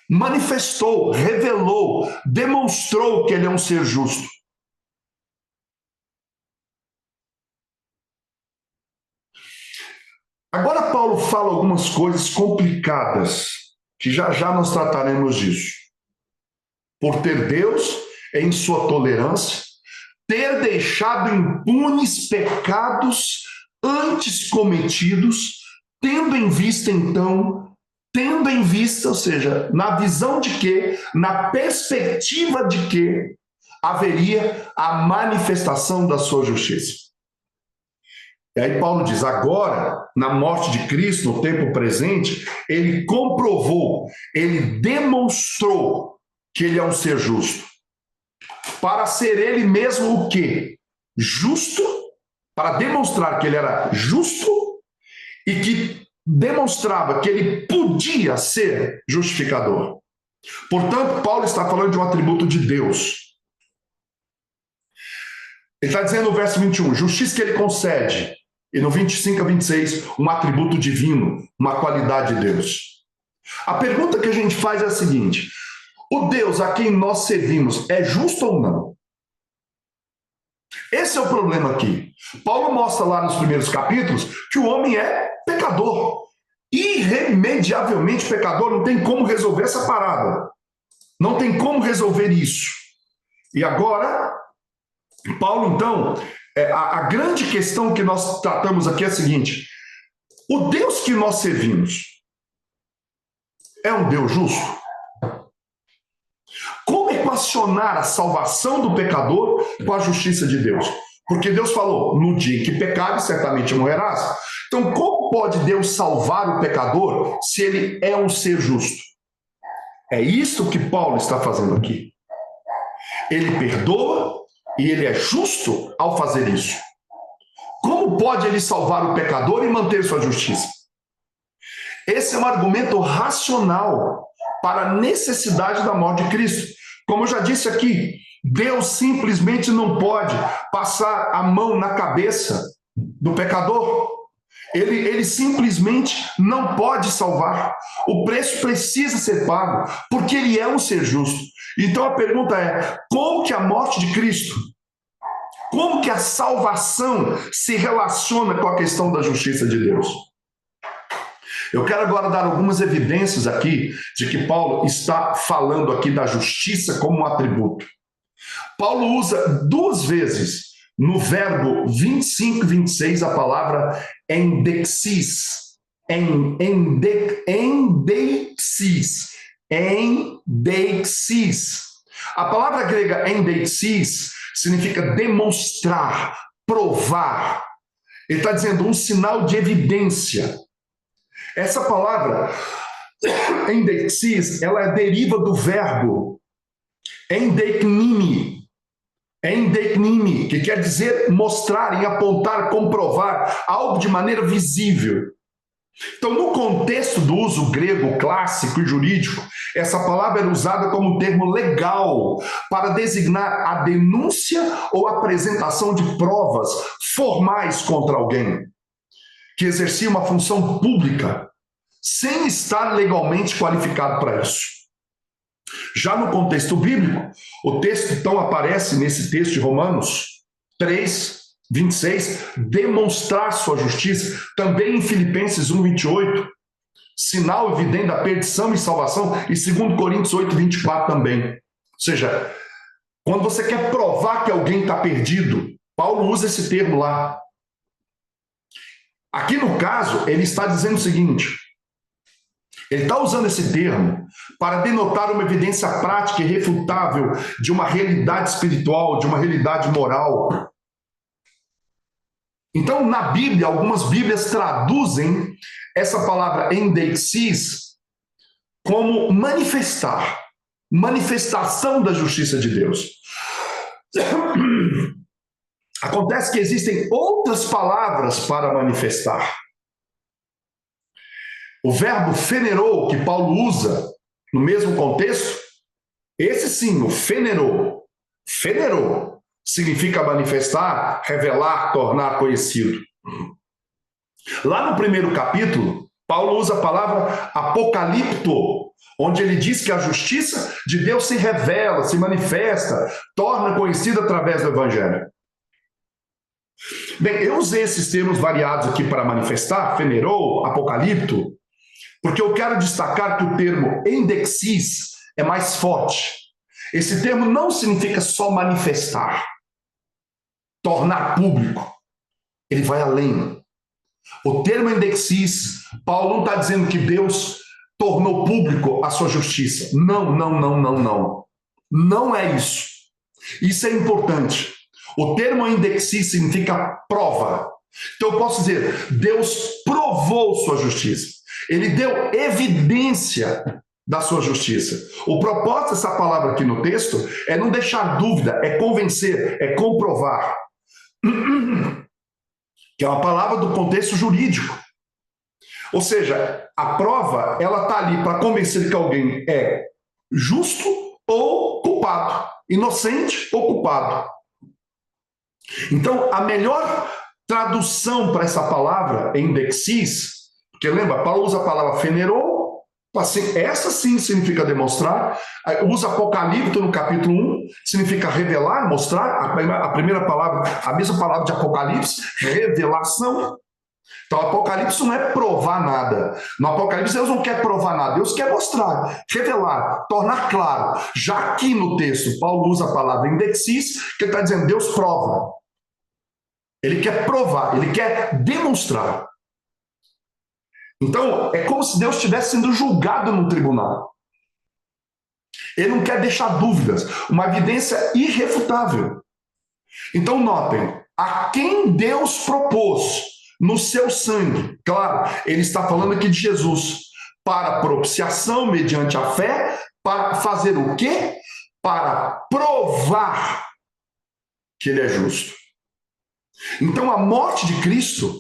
Manifestou, revelou, demonstrou que Ele é um ser justo. Agora Paulo fala algumas coisas complicadas, que já já nós trataremos disso. Por ter Deus, em sua tolerância, ter deixado impunes pecados antes cometidos, tendo em vista, ou seja, na visão de que, na perspectiva de que haveria a manifestação da sua justiça. E aí Paulo diz, agora, na morte de Cristo, no tempo presente, ele comprovou, ele demonstrou que ele é um ser justo. Para ser ele mesmo o quê? Justo, para demonstrar que ele era justo e que demonstrava que ele podia ser justificador. Portanto, Paulo está falando de um atributo de Deus. Ele está dizendo no verso 21, justiça que ele concede. E no 25 a 26, um atributo divino, uma qualidade de Deus. A pergunta que a gente faz é a seguinte, o Deus a quem nós servimos é justo ou não? Esse é o problema aqui. Paulo mostra lá nos primeiros capítulos que o homem é pecador. Irremediavelmente pecador, não tem como resolver essa parada. Não tem como resolver isso. E agora, Paulo, então, a grande questão que nós tratamos aqui é a seguinte, o Deus que nós servimos é um Deus justo? Como equacionar a salvação do pecador com a justiça de Deus? Porque Deus falou, no dia em que pecares, certamente morrerás. Então, como pode Deus salvar o pecador se ele é um ser justo? É isso que Paulo está fazendo aqui. Ele perdoa e ele é justo ao fazer isso. Como pode ele salvar o pecador e manter sua justiça? Esse é um argumento racional para a necessidade da morte de Cristo. Como eu já disse aqui, Deus simplesmente não pode passar a mão na cabeça do pecador. Ele simplesmente não pode salvar. O preço precisa ser pago, porque ele é um ser justo. Então a pergunta é, como que a morte de Cristo, como que a salvação se relaciona com a questão da justiça de Deus? Eu quero agora dar algumas evidências aqui de que Paulo está falando aqui da justiça como um atributo. Paulo usa 2 vezes no verbo 25 e 26 a palavra endexis. Endexis. A palavra grega endeixis significa demonstrar, provar. Ele está dizendo um sinal de evidência. Essa palavra endeixis, ela deriva do verbo endeiknimi, que quer dizer mostrar, e apontar, comprovar algo de maneira visível. Então, no contexto do uso grego clássico e jurídico, essa palavra era usada como termo legal para designar a denúncia ou apresentação de provas formais contra alguém que exercia uma função pública sem estar legalmente qualificado para isso. Já no contexto bíblico, o texto então aparece nesse texto de Romanos 3, 26, demonstrar sua justiça, também em Filipenses 1, 28, sinal evidente da perdição e salvação, e 2 Coríntios 8, 24 também. Ou seja, quando você quer provar que alguém está perdido, Paulo usa esse termo lá. Aqui no caso, ele está dizendo o seguinte, ele está usando esse termo para denotar uma evidência prática e irrefutável de uma realidade espiritual, de uma realidade moral. Então, na Bíblia, algumas Bíblias traduzem essa palavra endeixis como manifestar, manifestação da justiça de Deus. Acontece que existem outras palavras para manifestar. O verbo fenerou, que Paulo usa no mesmo contexto, esse sim, o fenerou, significa manifestar, revelar, tornar conhecido. Lá no primeiro capítulo, Paulo usa a palavra apocalipto, onde ele diz que a justiça de Deus se revela, se manifesta, torna conhecida através do Evangelho. Bem, eu usei esses termos variados aqui para manifestar, fenerou, apocalipto, porque eu quero destacar que o termo endeixis é mais forte. Esse termo não significa só manifestar, tornar público. Ele vai além. O termo endeixis, Paulo não está dizendo que Deus tornou público a sua justiça. Não. Não é isso. Isso é importante. O termo endeixis significa prova. Então eu posso dizer, Deus provou sua justiça. Ele deu evidência da sua justiça. O propósito dessa palavra aqui no texto é não deixar dúvida, é convencer, é comprovar. Que é uma palavra do contexto jurídico. Ou seja, a prova, ela está ali para convencer que alguém é justo ou culpado, inocente ou culpado. Então, a melhor tradução para essa palavra endeixis, porque lembra, Paulo usa a palavra fenerou, assim, essa sim significa demonstrar, usa apocalipto no capítulo 1, significa revelar, mostrar, a primeira palavra, a mesma palavra de apocalipse, revelação. Então, apocalipse não é provar nada. No apocalipse, Deus não quer provar nada, Deus quer mostrar, revelar, tornar claro. Já aqui no texto, Paulo usa a palavra endeixis, que ele está dizendo, Deus prova. Ele quer provar, ele quer demonstrar. Então, é como se Deus estivesse sendo julgado no tribunal. Ele não quer deixar dúvidas, uma evidência irrefutável. Então, notem, a quem Deus propôs no seu sangue, claro, ele está falando aqui de Jesus, para propiciação mediante a fé, para fazer o quê? Para provar que ele é justo. Então, a morte de Cristo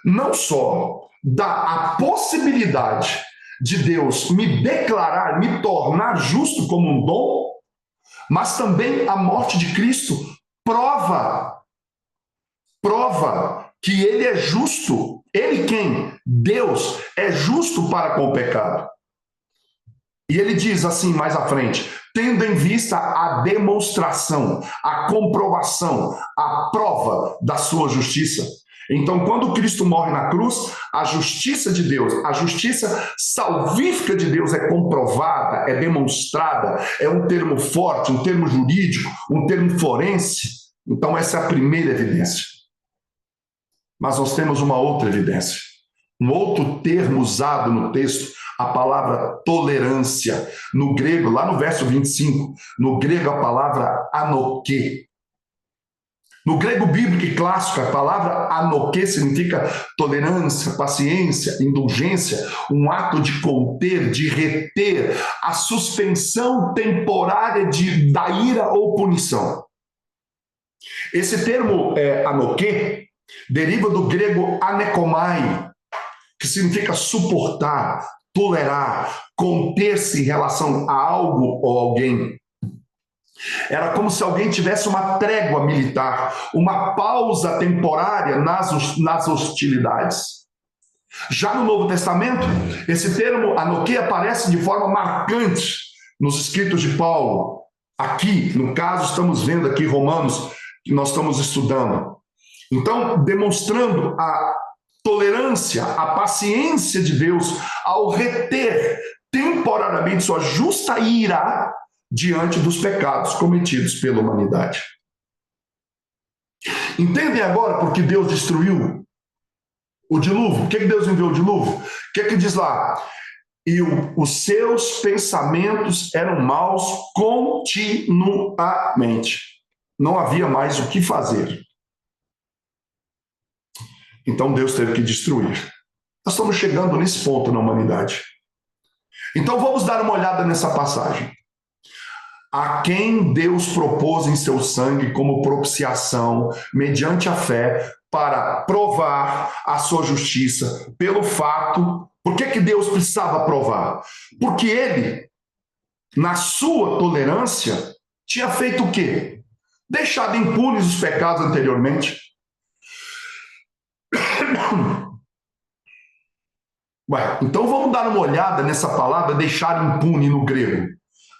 não só dá a possibilidade de Deus me declarar, me tornar justo como um dom, mas também a morte de Cristo prova que ele é justo. Ele quem? Deus é justo para com o pecado. E ele diz assim mais à frente, tendo em vista a demonstração, a comprovação, a prova da sua justiça. Então, quando Cristo morre na cruz, a justiça de Deus, a justiça salvífica de Deus é comprovada, é demonstrada, é um termo forte, um termo jurídico, um termo forense. Então, essa é a primeira evidência. Mas nós temos uma outra evidência, um outro termo usado no texto, a palavra tolerância. No grego, lá no verso 25, no grego a palavra anoque. No grego bíblico e clássico, a palavra anoque significa tolerância, paciência, indulgência, um ato de conter, de reter, a suspensão temporária da ira ou punição. Esse termo anoque deriva do grego anekomai, que significa suportar, tolerar, conter-se em relação a algo ou alguém. Era como se alguém tivesse uma trégua militar, uma pausa temporária nas hostilidades. Já no Novo Testamento, esse termo anoque aparece de forma marcante nos escritos de Paulo. Aqui, no caso, estamos vendo aqui Romanos, que nós estamos estudando. Então, demonstrando a tolerância, a paciência de Deus ao reter temporariamente sua justa ira diante dos pecados cometidos pela humanidade. Entendem agora por que Deus destruiu o dilúvio? O que Deus enviou o dilúvio? O que diz lá? E os seus pensamentos eram maus continuamente. Não havia mais o que fazer. Então Deus teve que destruir. Nós estamos chegando nesse ponto na humanidade. Então vamos dar uma olhada nessa passagem. A quem Deus propôs em seu sangue como propiciação, mediante a fé, para provar a sua justiça, pelo fato... Por que Deus precisava provar? Porque ele, na sua tolerância, tinha feito o quê? Deixado impunes os pecados anteriormente. Então vamos dar uma olhada nessa palavra deixar impune no grego.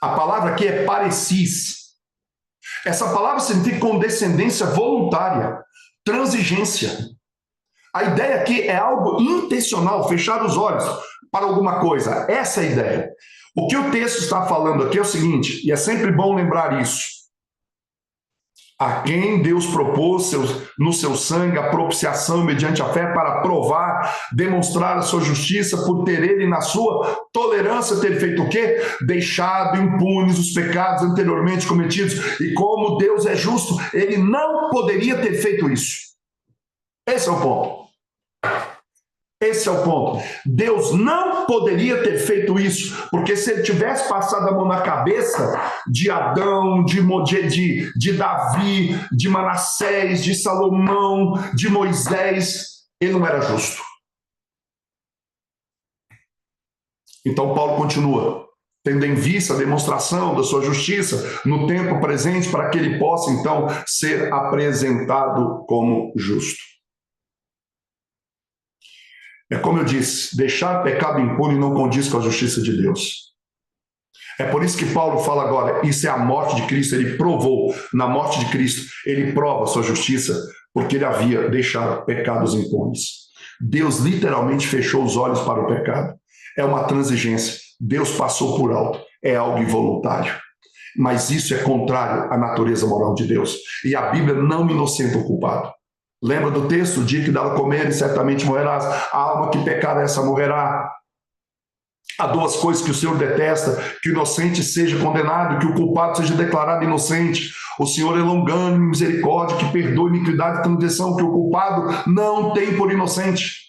A palavra aqui é parecis. Essa palavra significa condescendência voluntária, transigência. A ideia aqui é algo intencional, fechar os olhos para alguma coisa. Essa é a ideia. O que o texto está falando aqui é o seguinte, e é sempre bom lembrar isso. A quem Deus propôs no seu sangue a propiciação mediante a fé para provar, demonstrar a sua justiça, por ter ele na sua tolerância ter feito o quê? Deixado impunes os pecados anteriormente cometidos. E como Deus é justo, ele não poderia ter feito isso. Esse é o ponto. Esse é o ponto. Deus não poderia ter feito isso, porque se ele tivesse passado a mão na cabeça de Adão, de Davi, de Manassés, de Salomão, de Moisés, ele não era justo. Então Paulo continua, tendo em vista a demonstração da sua justiça no tempo presente, para que ele possa então ser apresentado como justo. É como eu disse, deixar pecado impune não condiz com a justiça de Deus. É por isso que Paulo fala agora, isso é a morte de Cristo, ele provou, na morte de Cristo, ele prova a sua justiça, porque ele havia deixado pecados impunes. Deus literalmente fechou os olhos para o pecado. É uma transigência, Deus passou por alto, é algo involuntário. Mas isso é contrário à natureza moral de Deus. E a Bíblia não inocenta o culpado. Lembra do texto? O dia que dela comerem, certamente morrerás. A alma que pecar, essa morrerá. Há duas coisas que o Senhor detesta: que o inocente seja condenado, que o culpado seja declarado inocente. O Senhor é longânimo, misericórdia, que perdoa iniquidade e transgressão, que o culpado não tem por inocente.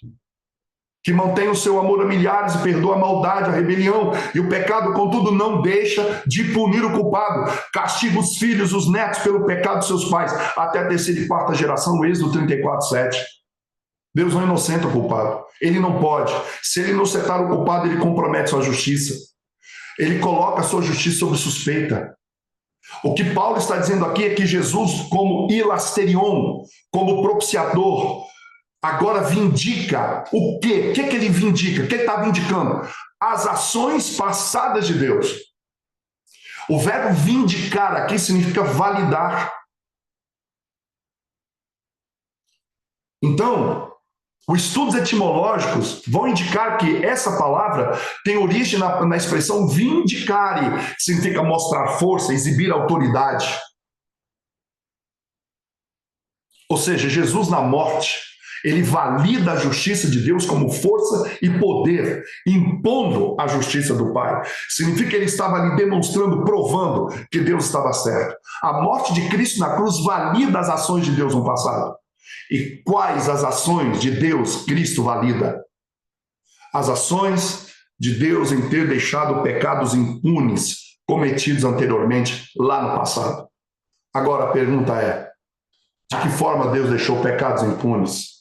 Que mantém o seu amor a milhares e perdoa a maldade, a rebelião e o pecado, contudo, não deixa de punir o culpado. Castiga os filhos, os netos, pelo pecado de seus pais, até a terceira e quarta geração, no Êxodo 34:7. Deus não inocenta o culpado. Ele não pode. Se ele inocentar o culpado, ele compromete sua justiça. Ele coloca a sua justiça sob suspeita. O que Paulo está dizendo aqui é que Jesus, como hilasterion, como propiciador, agora vindica o quê? O que ele vindica? O que ele está vindicando? As ações passadas de Deus. O verbo vindicar aqui significa validar. Então, os estudos etimológicos vão indicar que essa palavra tem origem na expressão vindicare, que significa mostrar força, exibir autoridade. Ou seja, Jesus na morte, Ele valida a justiça de Deus como força e poder, impondo a justiça do Pai. Significa que ele estava ali demonstrando, provando que Deus estava certo. A morte de Cristo na cruz valida as ações de Deus no passado. E quais as ações de Deus Cristo valida? As ações de Deus em ter deixado pecados impunes cometidos anteriormente lá no passado. Agora a pergunta é: de que forma Deus deixou pecados impunes?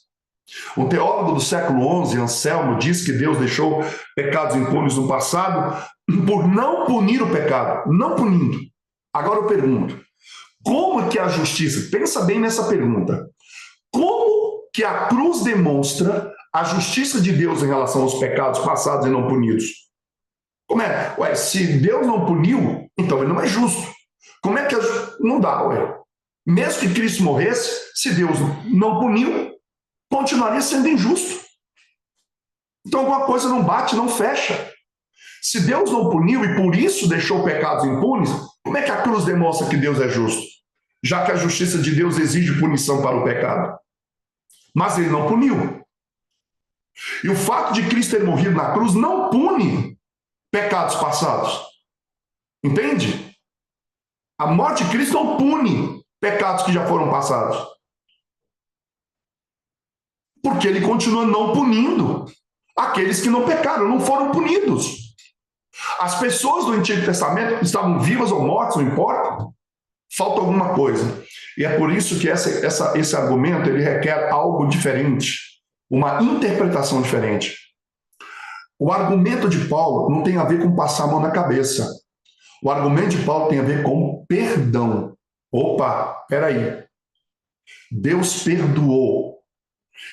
Um teólogo do século XI, Anselmo, diz que Deus deixou pecados impunes no passado por não punir o pecado, não punindo. Agora eu pergunto, como que a justiça, pensa bem nessa pergunta, como que a cruz demonstra a justiça de Deus em relação aos pecados passados e não punidos? Como é? Ué, se Deus não puniu, então ele não é justo. Como é que não dá, ué? Mesmo que Cristo morresse, se Deus não puniu, continuaria sendo injusto. Então alguma coisa não bate, não fecha. Se Deus não puniu e por isso deixou pecados impunes, como é que a cruz demonstra que Deus é justo? Já que a justiça de Deus exige punição para o pecado. Mas ele não puniu. E o fato de Cristo ter morrido na cruz não pune pecados passados. Entende? A morte de Cristo não pune pecados que já foram passados. Porque ele continua não punindo aqueles que não pecaram, não foram punidos. As pessoas do Antigo Testamento estavam vivas ou mortas, não importa. Falta alguma coisa. E é por isso que esse argumento ele requer algo diferente, uma interpretação diferente. O argumento de Paulo não tem a ver com passar a mão na cabeça. O argumento de Paulo tem a ver com perdão. Opa, peraí. Deus perdoou.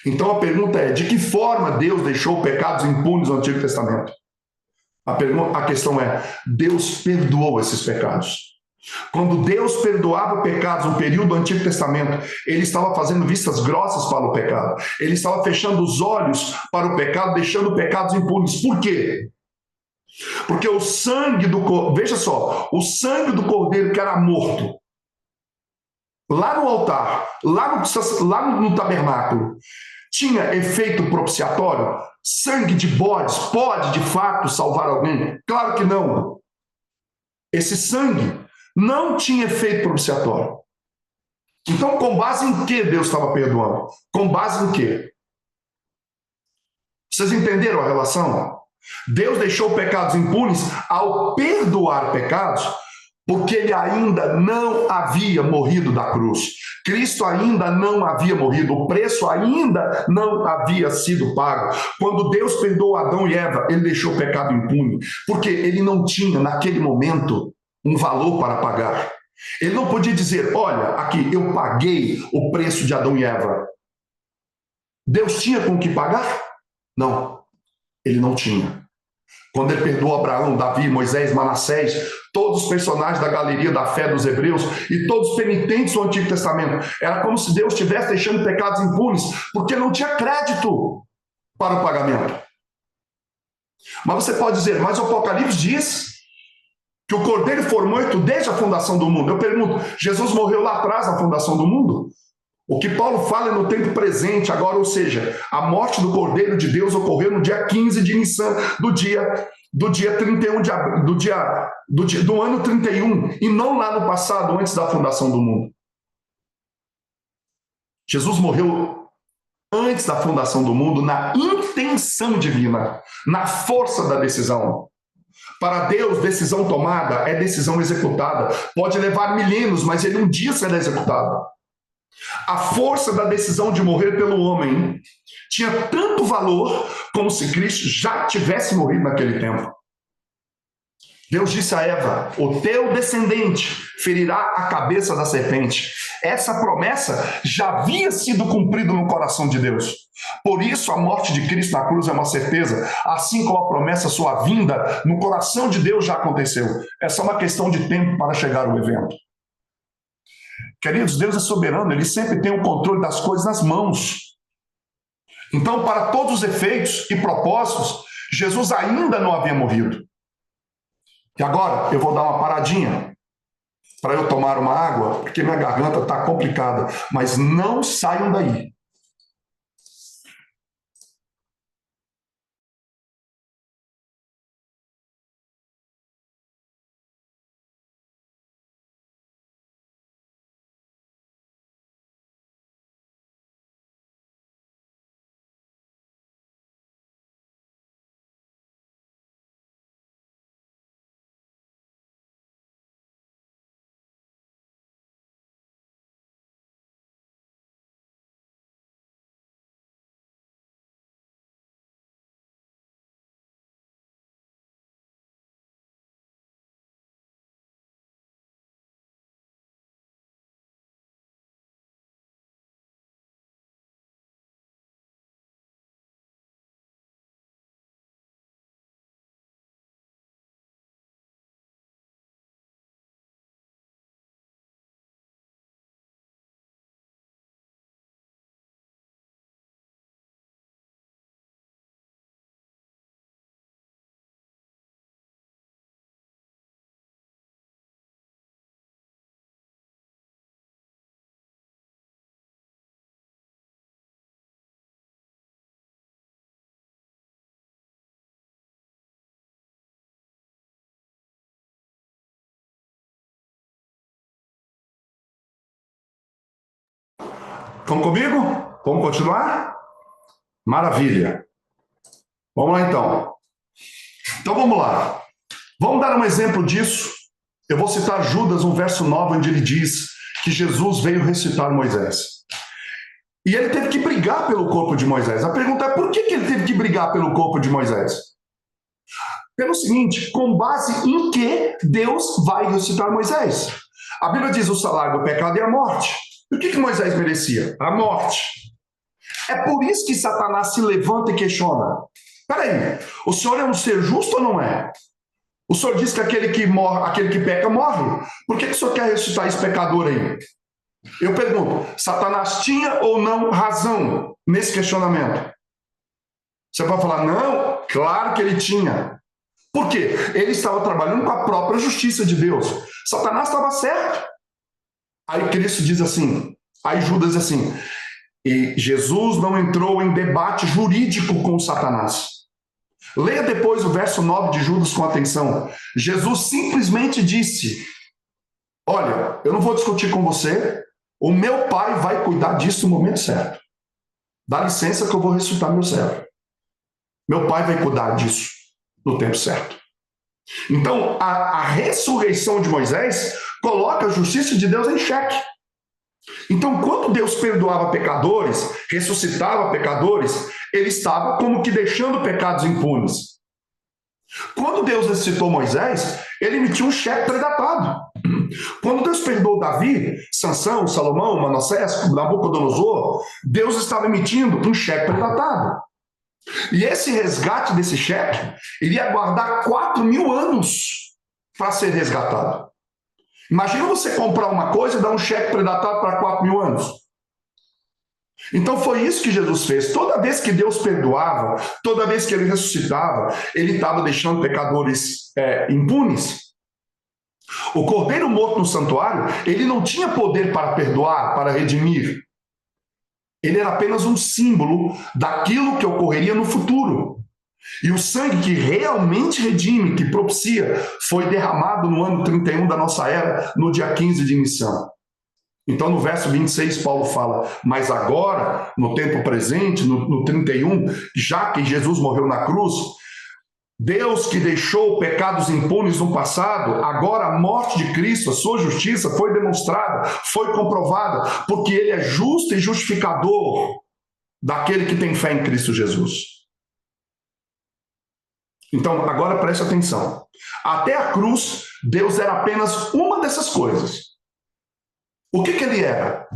Então a pergunta é, de que forma Deus deixou pecados impunes no Antigo Testamento? A questão é, Deus perdoou esses pecados. Quando Deus perdoava pecados no período do Antigo Testamento, ele estava fazendo vistas grossas para o pecado. Ele estava fechando os olhos para o pecado, deixando pecados impunes. Por quê? Porque o sangue do cordeiro, veja só, o sangue do cordeiro que era morto, lá no altar, lá no tabernáculo, tinha efeito propiciatório? Sangue de bodes pode, de fato, salvar alguém? Claro que não. Esse sangue não tinha efeito propiciatório. Então, com base em que Deus estava perdoando? Com base em quê? Vocês entenderam a relação? Deus deixou pecados impunes ao perdoar pecados, porque ele ainda não havia morrido da cruz. Cristo ainda não havia morrido, o preço ainda não havia sido pago. Quando Deus perdoou Adão e Eva, ele deixou o pecado impune, porque ele não tinha, naquele momento, um valor para pagar. Ele não podia dizer, olha, aqui, eu paguei o preço de Adão e Eva. Deus tinha com o que pagar? Não, ele não tinha. Quando ele perdoou Abraão, Davi, Moisés, Manassés, todos os personagens da galeria da fé dos hebreus e todos os penitentes do Antigo Testamento, era como se Deus estivesse deixando pecados impunes, porque não tinha crédito para o pagamento. Mas você pode dizer, mas o Apocalipse diz que o Cordeiro foi morto desde a fundação do mundo. Eu pergunto, Jesus morreu lá atrás na fundação do mundo? O que Paulo fala é no tempo presente agora, ou seja, a morte do Cordeiro de Deus ocorreu no dia 15 de Nissan, do dia 31 de abril, do ano 31, e não lá no passado, antes da fundação do mundo. Jesus morreu antes da fundação do mundo na intenção divina, na força da decisão. Para Deus, decisão tomada é decisão executada. Pode levar milênios, mas ele um dia será executado. A força da decisão de morrer pelo homem tinha tanto valor como se Cristo já tivesse morrido naquele tempo. Deus disse a Eva, o teu descendente ferirá a cabeça da serpente. Essa promessa já havia sido cumprida no coração de Deus. Por isso a morte de Cristo na cruz é uma certeza, assim como a promessa sua vinda no coração de Deus já aconteceu. É só uma questão de tempo para chegar o evento. Queridos, Deus é soberano, ele sempre tem o controle das coisas nas mãos. Então, para todos os efeitos e propósitos, Jesus ainda não havia morrido. E agora eu vou dar uma paradinha para eu tomar uma água, porque minha garganta está complicada. Mas não saiam daí. Estão comigo? Vamos continuar? Maravilha. Vamos lá então. Então vamos lá. Vamos dar um exemplo disso. Eu vou citar Judas, no verso 9, onde ele diz que Jesus veio ressuscitar Moisés. E ele teve que brigar pelo corpo de Moisés. A pergunta é, por que ele teve que brigar pelo corpo de Moisés? Pelo seguinte, com base em que Deus vai ressuscitar Moisés? A Bíblia diz: o salário do pecado é a morte. E o que Moisés merecia? A morte. É por isso que Satanás se levanta e questiona. Peraí, o senhor é um ser justo ou não é? O senhor diz que aquele que morre, aquele que peca morre. Por que o senhor quer ressuscitar esse pecador aí? Eu pergunto, Satanás tinha ou não razão nesse questionamento? Você pode falar, não, claro que ele tinha. Por quê? Ele estava trabalhando com a própria justiça de Deus. Satanás estava certo. Aí Cristo diz assim, aí Judas diz assim, e Jesus não entrou em debate jurídico com Satanás. Leia depois o verso 9 de Judas com atenção. Jesus simplesmente disse, olha, eu não vou discutir com você, o meu pai vai cuidar disso no momento certo. Dá licença que eu vou ressuscitar meu servo. Meu pai vai cuidar disso no tempo certo. Então, a ressurreição de Moisés coloca a justiça de Deus em xeque. Então, quando Deus perdoava pecadores, ressuscitava pecadores, ele estava como que deixando pecados impunes. Quando Deus ressuscitou Moisés, ele emitiu um cheque predatado. Quando Deus perdoou Davi, Sansão, Salomão, Manassés, Nabucodonosor, Deus estava emitindo um cheque predatado. E esse resgate desse cheque iria aguardar 4.000 anos para ser resgatado. Imagina você comprar uma coisa e dar um cheque predatado para 4.000 anos. Então foi isso que Jesus fez. Toda vez que Deus perdoava, toda vez que ele ressuscitava, ele estava deixando pecadores impunes. O cordeiro morto no santuário, ele não tinha poder para perdoar, para redimir. Ele era apenas um símbolo daquilo que ocorreria no futuro. E o sangue que realmente redime, que propicia, foi derramado no ano 31 da nossa era, no dia 15 de Nissan. Então, no verso 26, Paulo fala, mas agora, no tempo presente, no 31, já que Jesus morreu na cruz, Deus que deixou pecados impunes no passado, agora a morte de Cristo, a sua justiça foi demonstrada, foi comprovada, porque ele é justo e justificador daquele que tem fé em Cristo Jesus. Então, agora preste atenção. Até a cruz, Deus era apenas uma dessas coisas. O que ele era?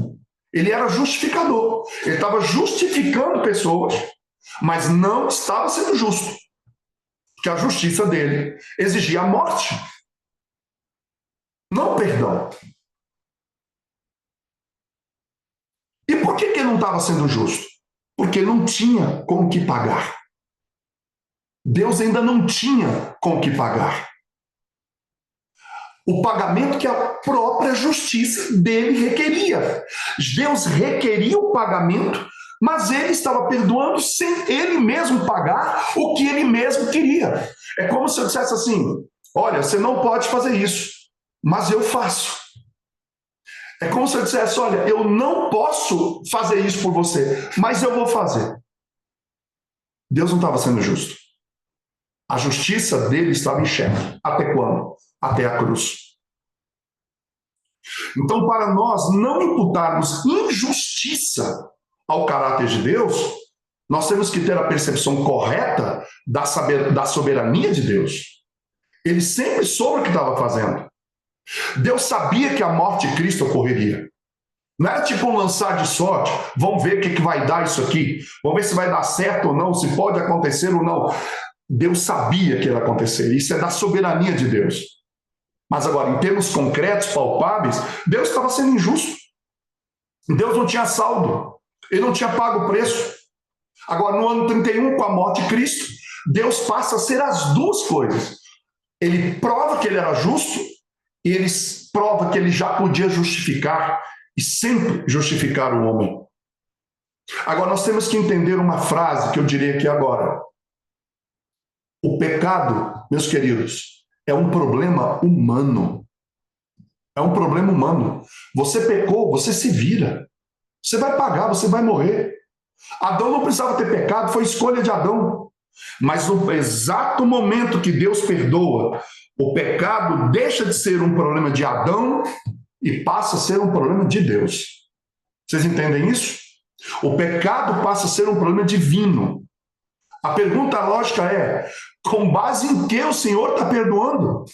Ele era justificador. Ele estava justificando pessoas, mas não estava sendo justo. Porque a justiça dele exigia a morte, não perdão. E por que ele não estava sendo justo? Porque não tinha com o que pagar. Deus ainda não tinha com o que pagar. O pagamento que a própria justiça dele requeria. Deus requeria o pagamento, mas ele estava perdoando sem ele mesmo pagar o que ele mesmo queria. É como se eu dissesse assim, olha, você não pode fazer isso, mas eu faço. É como se eu dissesse, olha, eu não posso fazer isso por você, mas eu vou fazer. Deus não estava sendo justo. A justiça dele estava em xeque. Até quando? Até a cruz. Então, para nós não imputarmos injustiça ao caráter de Deus, nós temos que ter a percepção correta da soberania de Deus. Ele sempre soube o que estava fazendo. Deus sabia que a morte de Cristo ocorreria. Não era tipo um lançar de sorte, vamos ver o que vai dar isso aqui, vamos ver se vai dar certo ou não, se pode acontecer ou não. Deus sabia que ia acontecer, isso é da soberania de Deus. Mas agora, em termos concretos, palpáveis, Deus estava sendo injusto. Deus não tinha saldo, ele não tinha pago o preço. Agora, no ano 31, com a morte de Cristo, Deus passa a ser as duas coisas. Ele prova que ele era justo e ele prova que ele já podia justificar e sempre justificar o homem. Agora, nós temos que entender uma frase que eu direi aqui agora. O pecado, meus queridos, é um problema humano. É um problema humano. Você pecou, você se vira. Você vai pagar, você vai morrer. Adão não precisava ter pecado, foi escolha de Adão. Mas no exato momento que Deus perdoa, o pecado deixa de ser um problema de Adão e passa a ser um problema de Deus. Vocês entendem isso? O pecado passa a ser um problema divino. A pergunta lógica é, com base em que o Senhor está perdoando?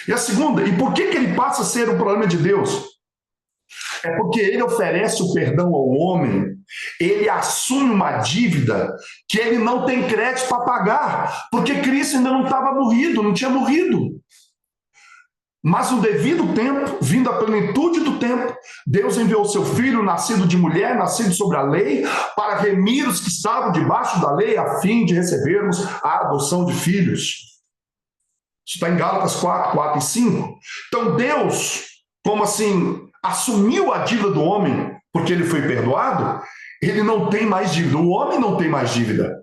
E a segunda, e por que ele passa a ser um problema de Deus? É porque ele oferece o perdão ao homem, ele assume uma dívida que ele não tem crédito para pagar, porque Cristo ainda não estava morrido, não tinha morrido. Mas no devido tempo, vindo a plenitude do tempo, Deus enviou seu Filho, nascido de mulher, nascido sobre a lei, para remir os que estavam debaixo da lei, a fim de recebermos a adoção de filhos. Isso está em Gálatas 4, 4 e 5. Então Deus, como assim, assumiu a dívida do homem, porque ele foi perdoado, ele não tem mais dívida. O homem não tem mais dívida.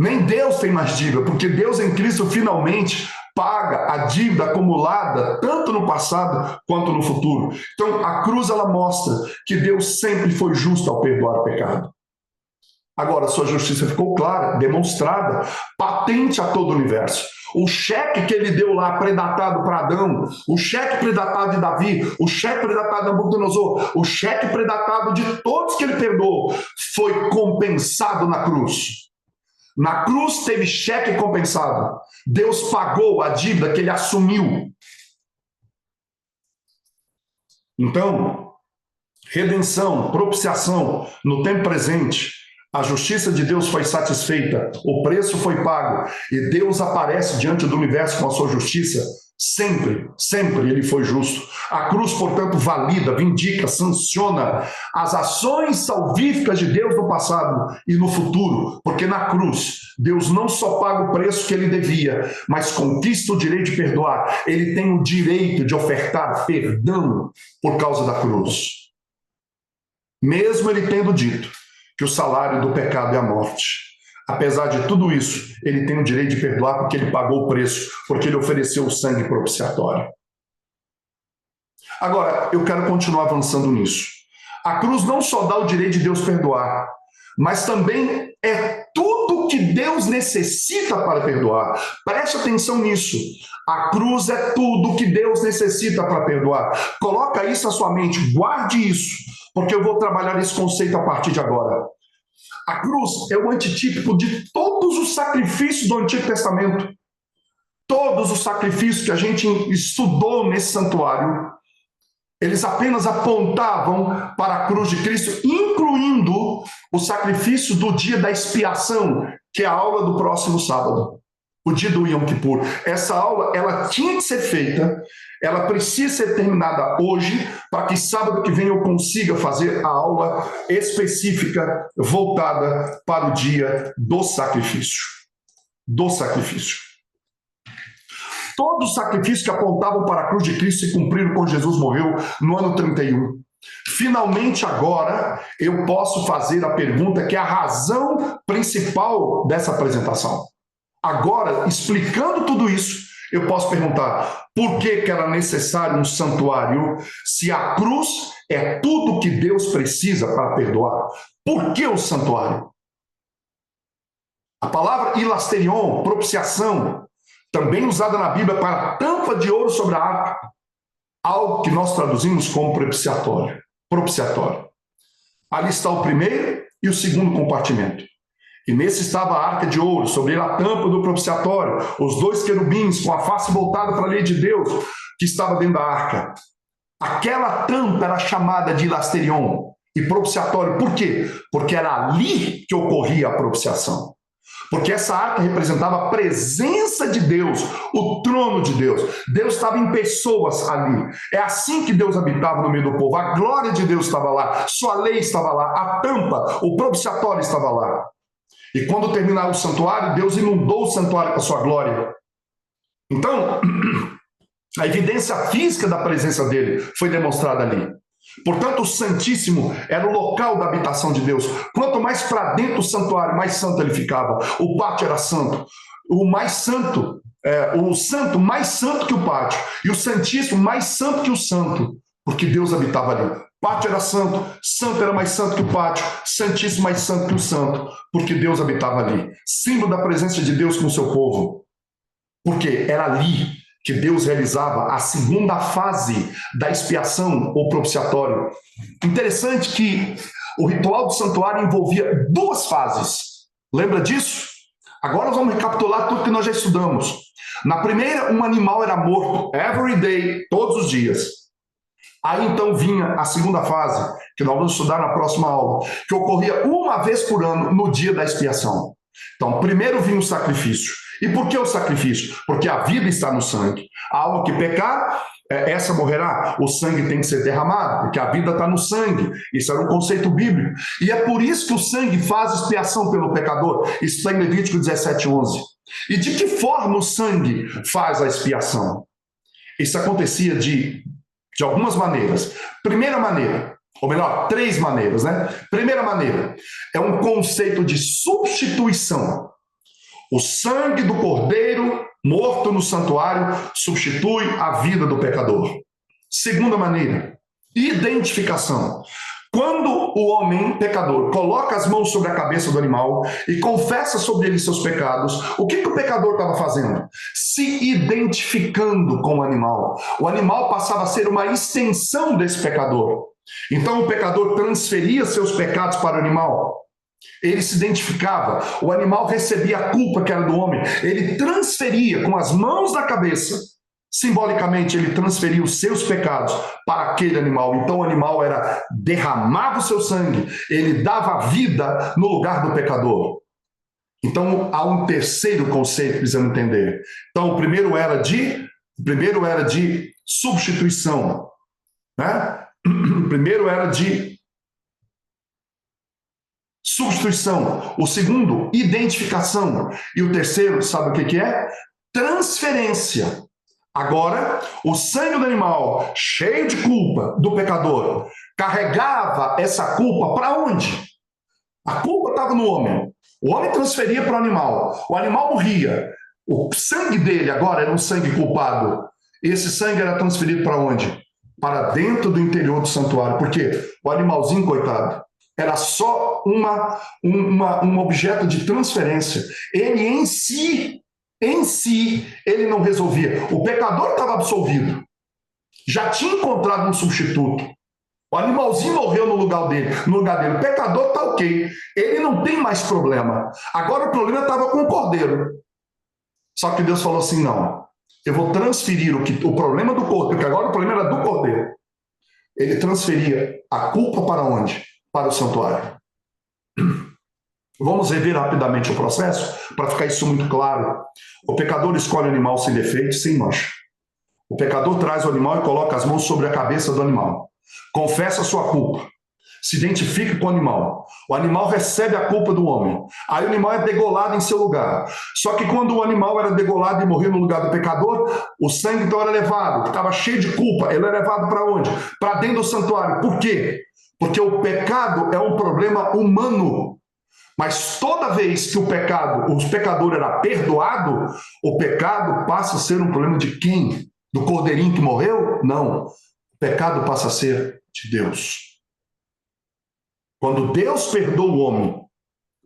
Nem Deus tem mais dívida, porque Deus em Cristo finalmente paga a dívida acumulada tanto no passado quanto no futuro. Então, a cruz ela mostra que Deus sempre foi justo ao perdoar o pecado. Agora, sua justiça ficou clara, demonstrada, patente a todo o universo. O cheque que ele deu lá, predatado para Adão, o cheque predatado de Davi, o cheque predatado de Nabucodonosor, o cheque predatado de todos que ele perdoou, foi compensado na cruz. Na cruz teve cheque compensado. Deus pagou a dívida que ele assumiu. Então, redenção, propiciação no tempo presente, a justiça de Deus foi satisfeita, o preço foi pago e Deus aparece diante do universo com a sua justiça. Sempre, sempre ele foi justo. A cruz, portanto, valida, vindica, sanciona as ações salvíficas de Deus no passado e no futuro, porque na cruz Deus não só paga o preço que ele devia, mas conquista o direito de perdoar. Ele tem o direito de ofertar perdão por causa da cruz. Mesmo ele tendo dito que o salário do pecado é a morte. Apesar de tudo isso, ele tem o direito de perdoar porque ele pagou o preço, porque ele ofereceu o sangue propiciatório. Agora, eu quero continuar avançando nisso. A cruz não só dá o direito de Deus perdoar, mas também é tudo que Deus necessita para perdoar. Preste atenção nisso. A cruz é tudo que Deus necessita para perdoar. Coloca isso na sua mente, guarde isso, porque eu vou trabalhar esse conceito a partir de agora. A cruz é o antitípico de todos os sacrifícios do Antigo Testamento. Todos os sacrifícios que a gente estudou nesse santuário, eles apenas apontavam para a cruz de Cristo, incluindo o sacrifício do dia da expiação, que é a aula do próximo sábado, o dia do Yom Kippur. Essa aula, ela tinha que ser feita, ela precisa ser terminada hoje, para que sábado que vem eu consiga fazer a aula específica voltada para o dia do sacrifício. Do sacrifício. Todos os sacrifícios que apontavam para a cruz de Cristo se cumpriram quando Jesus morreu no ano 31. Finalmente agora eu posso fazer a pergunta que é a razão principal dessa apresentação. Agora, explicando tudo isso, eu posso perguntar, por que era necessário um santuário se a cruz é tudo que Deus precisa para perdoar? Por que o santuário? A palavra hilasterion, propiciação, também usada na Bíblia para tampa de ouro sobre a arca, algo que nós traduzimos como propiciatório. Ali está o primeiro e o segundo compartimento. E nesse estava a arca de ouro, sobre ele a tampa do propiciatório, os dois querubins com a face voltada para a lei de Deus, que estava dentro da arca. Aquela tampa era chamada de hilasterion e propiciatório. Por quê? Porque era ali que ocorria a propiciação. Porque essa arca representava a presença de Deus, o trono de Deus. Deus estava em pessoas ali. É assim que Deus habitava no meio do povo. A glória de Deus estava lá, sua lei estava lá, a tampa, o propiciatório estava lá. E quando terminar o santuário, Deus inundou o santuário com a sua glória. Então, a evidência física da presença dele foi demonstrada ali. Portanto, o Santíssimo era o local da habitação de Deus. Quanto mais para dentro do santuário, mais santo ele ficava. O pátio era santo. O mais santo, o santo mais santo que o pátio. E o Santíssimo mais santo que o santo. Porque Deus habitava ali. pátio era santo, santo era mais santo que o pátio, santíssimo mais santo que o santo, porque Deus habitava ali. Símbolo da presença de Deus com o seu povo. Porque era ali que Deus realizava a segunda fase da expiação ou propiciatório. Interessante que o ritual do santuário envolvia duas fases. Lembra disso? Agora nós vamos recapitular tudo que nós já estudamos. Na primeira, um animal era morto, every day, todos os dias. Aí então vinha a segunda fase, que nós vamos estudar na próxima aula, que ocorria uma vez por ano, no dia da expiação. Então, primeiro vinha o sacrifício. E por que o sacrifício? Porque a vida está no sangue. A alma que pecar, essa morrerá. O sangue tem que ser derramado, porque a vida está no sangue. Isso era um conceito bíblico. E é por isso que o sangue faz expiação pelo pecador. Isso está em Levítico 17:11. E de que forma o sangue faz a expiação? Isso acontecia de algumas maneiras. Primeira maneira, ou melhor, três maneiras, né? Primeira maneira, é um conceito de substituição. O sangue do cordeiro morto no santuário substitui a vida do pecador. Segunda maneira, identificação. Quando o homem pecador coloca as mãos sobre a cabeça do animal e confessa sobre ele seus pecados, o que o pecador estava fazendo? Se identificando com o animal. O animal passava a ser uma extensão desse pecador. Então o pecador transferia seus pecados para o animal. Ele se identificava, o animal recebia a culpa que era do homem, ele transferia com as mãos na cabeça, simbolicamente ele transferia os seus pecados para aquele animal. Então o animal derramava o seu sangue, ele dava vida no lugar do pecador. Então há um terceiro conceito que precisamos entender. Então o primeiro era de substituição, né? O primeiro era de substituição. O segundo, identificação. E o terceiro, sabe o que é? Transferência. Agora, o sangue do animal, cheio de culpa do pecador, carregava essa culpa para onde? A culpa estava no homem. O homem transferia para o animal. O animal morria. O sangue dele agora era um sangue culpado. Esse sangue era transferido para onde? Para dentro do interior do santuário. Por quê? O animalzinho, coitado, era só um objeto de transferência. Ele em si, ele não resolvia. O pecador estava absolvido. Já tinha encontrado um substituto. O animalzinho morreu no lugar dele. O pecador está ok. Ele não tem mais problema. Agora o problema estava com o cordeiro. Só que Deus falou assim, não. Eu vou transferir o problema do cordeiro, porque agora o problema era do cordeiro. Ele transferia a culpa para onde? Para o santuário. Vamos rever rapidamente o processo, para ficar isso muito claro. O pecador escolhe o animal sem defeito, sem mancha. O pecador traz o animal e coloca as mãos sobre a cabeça do animal. Confessa a sua culpa. Se identifica com o animal. O animal recebe a culpa do homem. Aí o animal é degolado em seu lugar. Só que quando o animal era degolado e morreu no lugar do pecador, o sangue então era levado, que estava cheio de culpa. Ele é levado para onde? Para dentro do santuário. Por quê? Porque o pecado é um problema humano. Mas toda vez que o pecador era perdoado, o pecado passa a ser um problema de quem? Do cordeirinho que morreu? Não. O pecado passa a ser de Deus. Quando Deus perdoa o homem,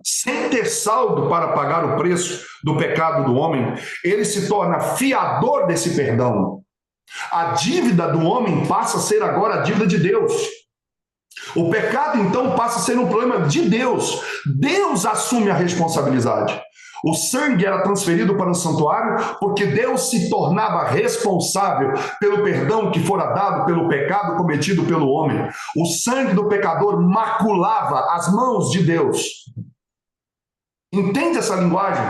sem ter saldo para pagar o preço do pecado do homem, ele se torna fiador desse perdão. A dívida do homem passa a ser agora a dívida de Deus. O pecado, então, passa a ser um problema de Deus. Deus assume a responsabilidade. O sangue era transferido para o santuário porque Deus se tornava responsável pelo perdão que fora dado pelo pecado cometido pelo homem. O sangue do pecador maculava as mãos de Deus. Entende essa linguagem?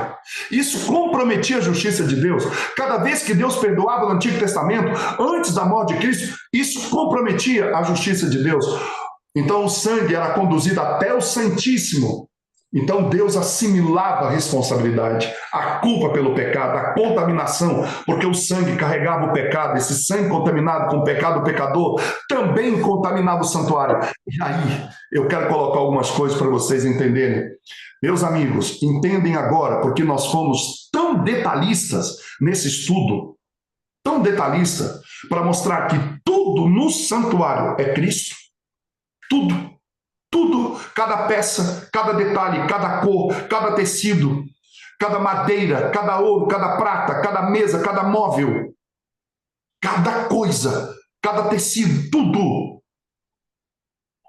Isso comprometia a justiça de Deus. Cada vez que Deus perdoava no Antigo Testamento, antes da morte de Cristo, isso comprometia a justiça de Deus. Então o sangue era conduzido até o Santíssimo. Então Deus assimilava a responsabilidade, a culpa pelo pecado, a contaminação, porque o sangue carregava o pecado. Esse sangue contaminado com o pecado do pecador também contaminava o santuário. E aí, eu quero colocar algumas coisas para vocês entenderem. Meus amigos, entendem agora porque nós fomos tão detalhistas nesse estudo, tão detalhista, para mostrar que tudo no santuário é Cristo. Tudo, tudo, cada peça, cada detalhe, cada cor, cada tecido, cada madeira, cada ouro, cada prata, cada mesa, cada móvel, cada coisa, cada tecido, tudo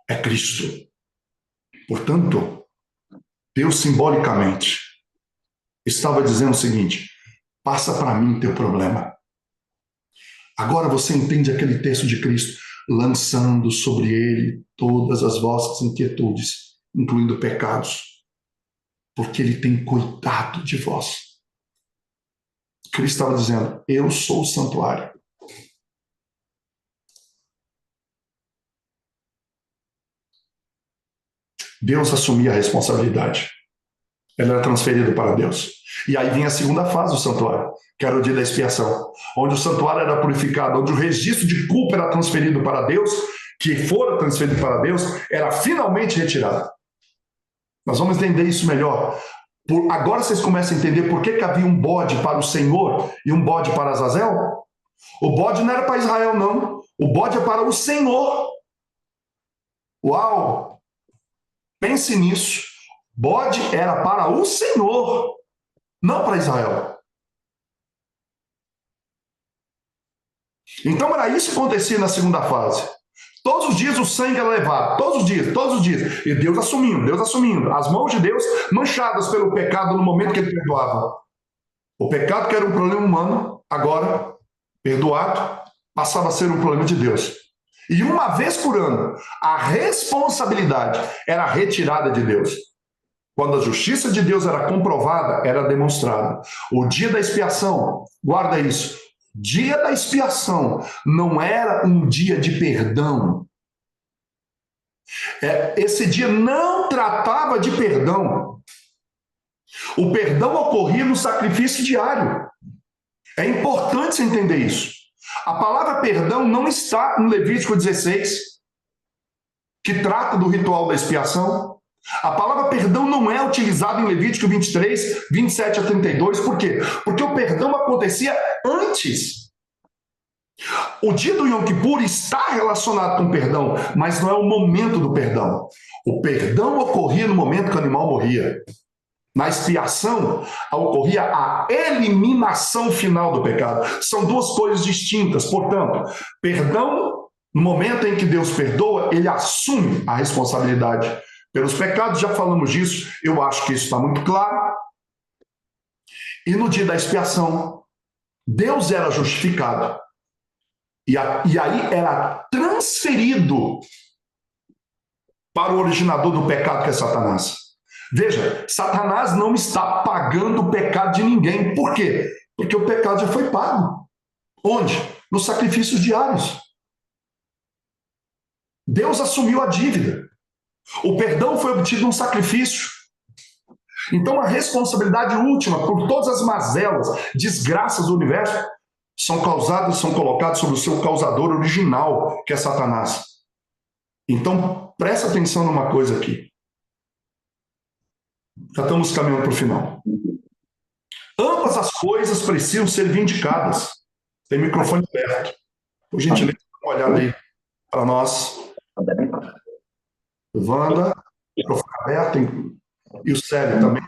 é Cristo. Portanto, Deus simbolicamente estava dizendo o seguinte: passa para mim teu problema. Agora você entende aquele texto de Cristo, lançando sobre ele todas as vossas inquietudes, incluindo pecados, porque ele tem cuidado de vós. Cristo estava dizendo: eu sou o santuário. Deus assumia a responsabilidade. Ela era transferida para Deus. E aí vinha a segunda fase do santuário, que era o dia da expiação, onde o santuário era purificado, onde o registro de culpa era transferido para Deus, que fora transferido para Deus, era finalmente retirado. Nós vamos entender isso melhor. Agora vocês começam a entender por que havia um bode para o Senhor e um bode para Azazel? O bode não era para Israel, não. O bode é para o Senhor. Uau! Pense nisso. Bode era para o Senhor, não para Israel. Então era isso que acontecia na segunda fase. Todos os dias o sangue era levado, todos os dias, todos os dias. E Deus assumindo. As mãos de Deus manchadas pelo pecado no momento que ele perdoava. O pecado, que era um problema humano, agora, perdoado, passava a ser um problema de Deus. E uma vez por ano, a responsabilidade era retirada de Deus. Quando a justiça de Deus era comprovada, era demonstrada. O dia da expiação, guarda isso. Dia da expiação não era um dia de perdão. Esse dia não tratava de perdão. O perdão ocorria no sacrifício diário. É importante você entender isso. A palavra perdão não está no Levítico 16, que trata do ritual da expiação. A palavra perdão não é utilizada em Levítico 23, 27 a 32. Por quê? Porque o perdão acontecia antes. O dia do Yom Kippur está relacionado com o perdão, mas não é o momento do perdão. O perdão ocorria no momento que o animal morria. Na expiação, ocorria a eliminação final do pecado. São duas coisas distintas. Portanto, perdão, no momento em que Deus perdoa, ele assume a responsabilidade pelos pecados. Já falamos disso, eu acho que isso está muito claro. E no dia da expiação, Deus era justificado. E aí era transferido para o originador do pecado, que é Satanás. Veja, Satanás não está pagando o pecado de ninguém. Por quê? Porque o pecado já foi pago. Onde? Nos sacrifícios diários. Deus assumiu a dívida. O perdão foi obtido num sacrifício. Então a responsabilidade última por todas as mazelas, desgraças do universo, são colocadas sobre o seu causador original, que é Satanás. Então presta atenção numa coisa aqui. Já estamos caminhando para o final. Ambas as coisas precisam ser vindicadas. Tem microfone aberto. Por gentileza, dá uma olhada aí para nós. Wanda, microfone aberto. E o Célio também.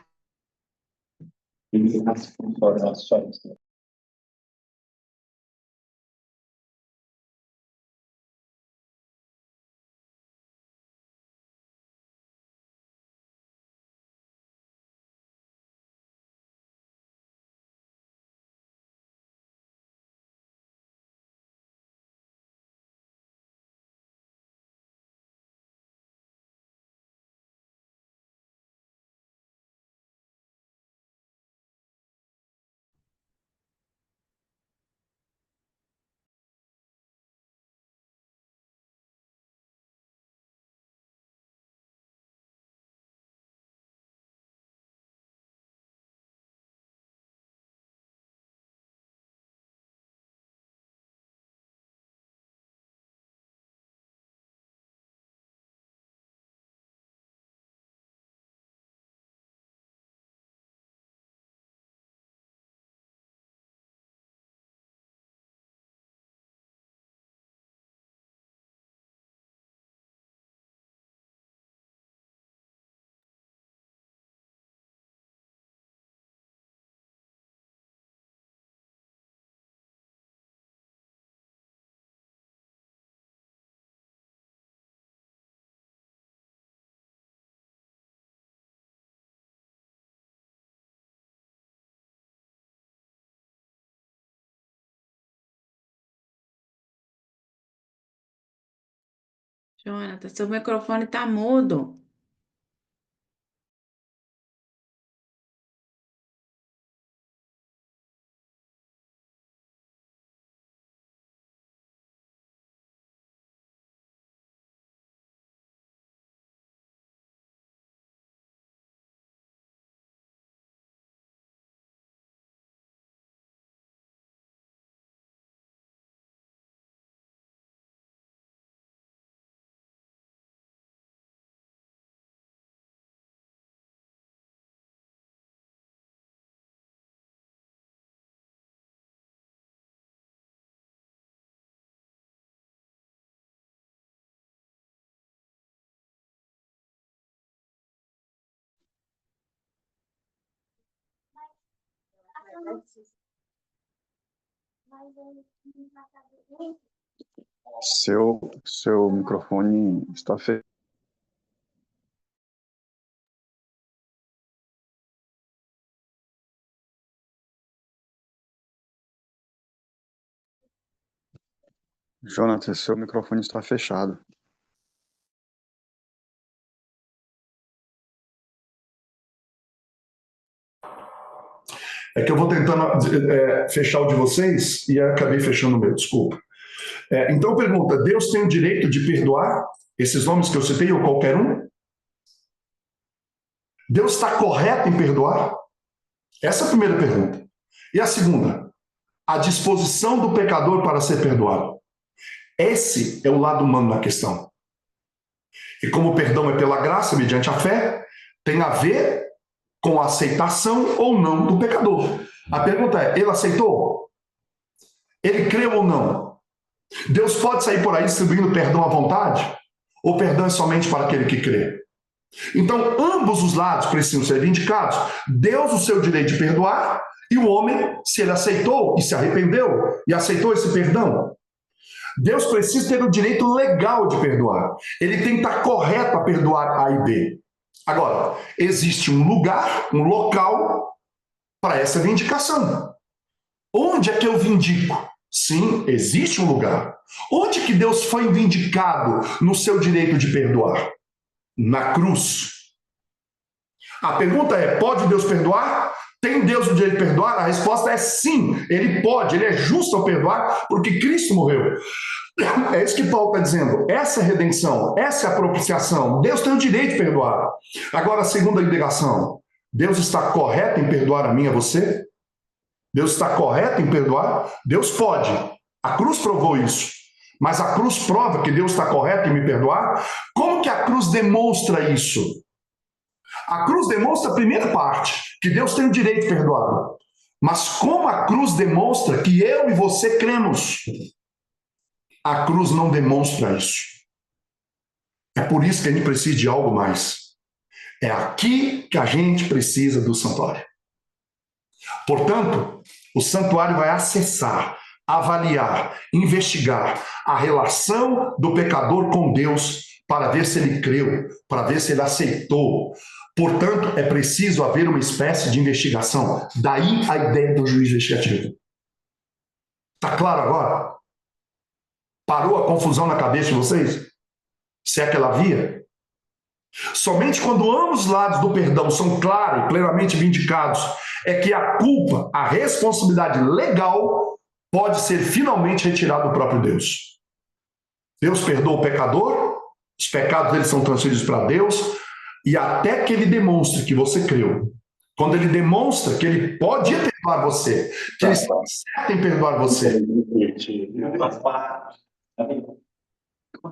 Jonathan, seu microfone está mudo. Seu microfone está fechado. Jonathan, seu microfone está fechado. É que eu vou tentando fechar o de vocês e acabei fechando o meu, desculpa. Então pergunta, Deus tem o direito de perdoar esses nomes que eu citei ou qualquer um? Deus está correto em perdoar? Essa é a primeira pergunta. E a segunda, a disposição do pecador para ser perdoado. Esse é o lado humano da questão. E como o perdão é pela graça, mediante a fé, tem a ver com a aceitação ou não do pecador. A pergunta é, ele aceitou? Ele creu ou não? Deus pode sair por aí distribuindo perdão à vontade? Ou perdão é somente para aquele que crê? Então, ambos os lados precisam ser vindicados. Deus, o seu direito de perdoar, e o homem, se ele aceitou e se arrependeu e aceitou esse perdão. Deus precisa ter o direito legal de perdoar. Ele tem que estar correto a perdoar A e B. Agora, existe um lugar, um local para essa vindicação. Onde é que eu vindico? Sim, existe um lugar. Onde que Deus foi vindicado no seu direito de perdoar? Na cruz. A pergunta é, pode Deus perdoar? Tem Deus o direito de perdoar? A resposta é sim, ele pode, ele é justo ao perdoar, porque Cristo morreu. É isso que Paulo está dizendo. Essa é a redenção, essa é a propiciação. Deus tem o direito de perdoar. Agora, a segunda indagação. Deus está correto em perdoar a mim e a você? Deus está correto em perdoar? Deus pode. A cruz provou isso. Mas a cruz prova que Deus está correto em me perdoar? Como que a cruz demonstra isso? A cruz demonstra a primeira parte, que Deus tem o direito de perdoar. Mas como a cruz demonstra que eu e você cremos? A cruz não demonstra isso. É por isso que a gente precisa de algo mais. É aqui que a gente precisa do santuário. Portanto, o santuário vai acessar, avaliar, investigar a relação do pecador com Deus para ver se ele creu, para ver se ele aceitou. Portanto, é preciso haver uma espécie de investigação. Daí a ideia do juiz investigativo. Está claro agora? Parou a confusão na cabeça de vocês? Se é que ela havia? Somente quando ambos os lados do perdão são claros e plenamente vindicados é que a culpa, a responsabilidade legal pode ser finalmente retirada do próprio Deus. Deus perdoa o pecador, os pecados dele são transferidos para Deus, e até que ele demonstre que você creu. Quando ele demonstra que ele podia perdoar você, que ele está certo em perdoar você.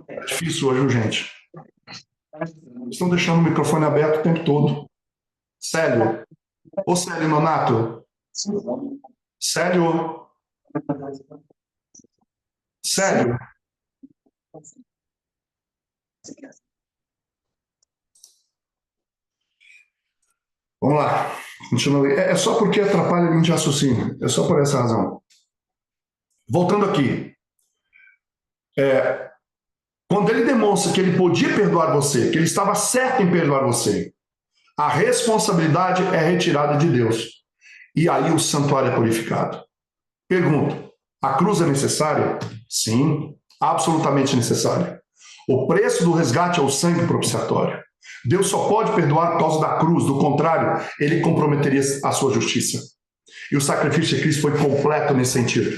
É difícil hoje, gente. Estão deixando o microfone aberto o tempo todo. Célio. Ô, Célio Nonato. Célio. Célio. Vamos lá. Continue. É só porque atrapalha a linha de raciocínio. É só por essa razão. Voltando aqui. Quando ele demonstra que ele podia perdoar você, que ele estava certo em perdoar você, a responsabilidade é retirada de Deus. E aí o santuário é purificado. Pergunto, a cruz é necessária? Sim, absolutamente necessária. O preço do resgate é o sangue propiciatório. Deus só pode perdoar por causa da cruz, do contrário, ele comprometeria a sua justiça. E o sacrifício de Cristo foi completo nesse sentido.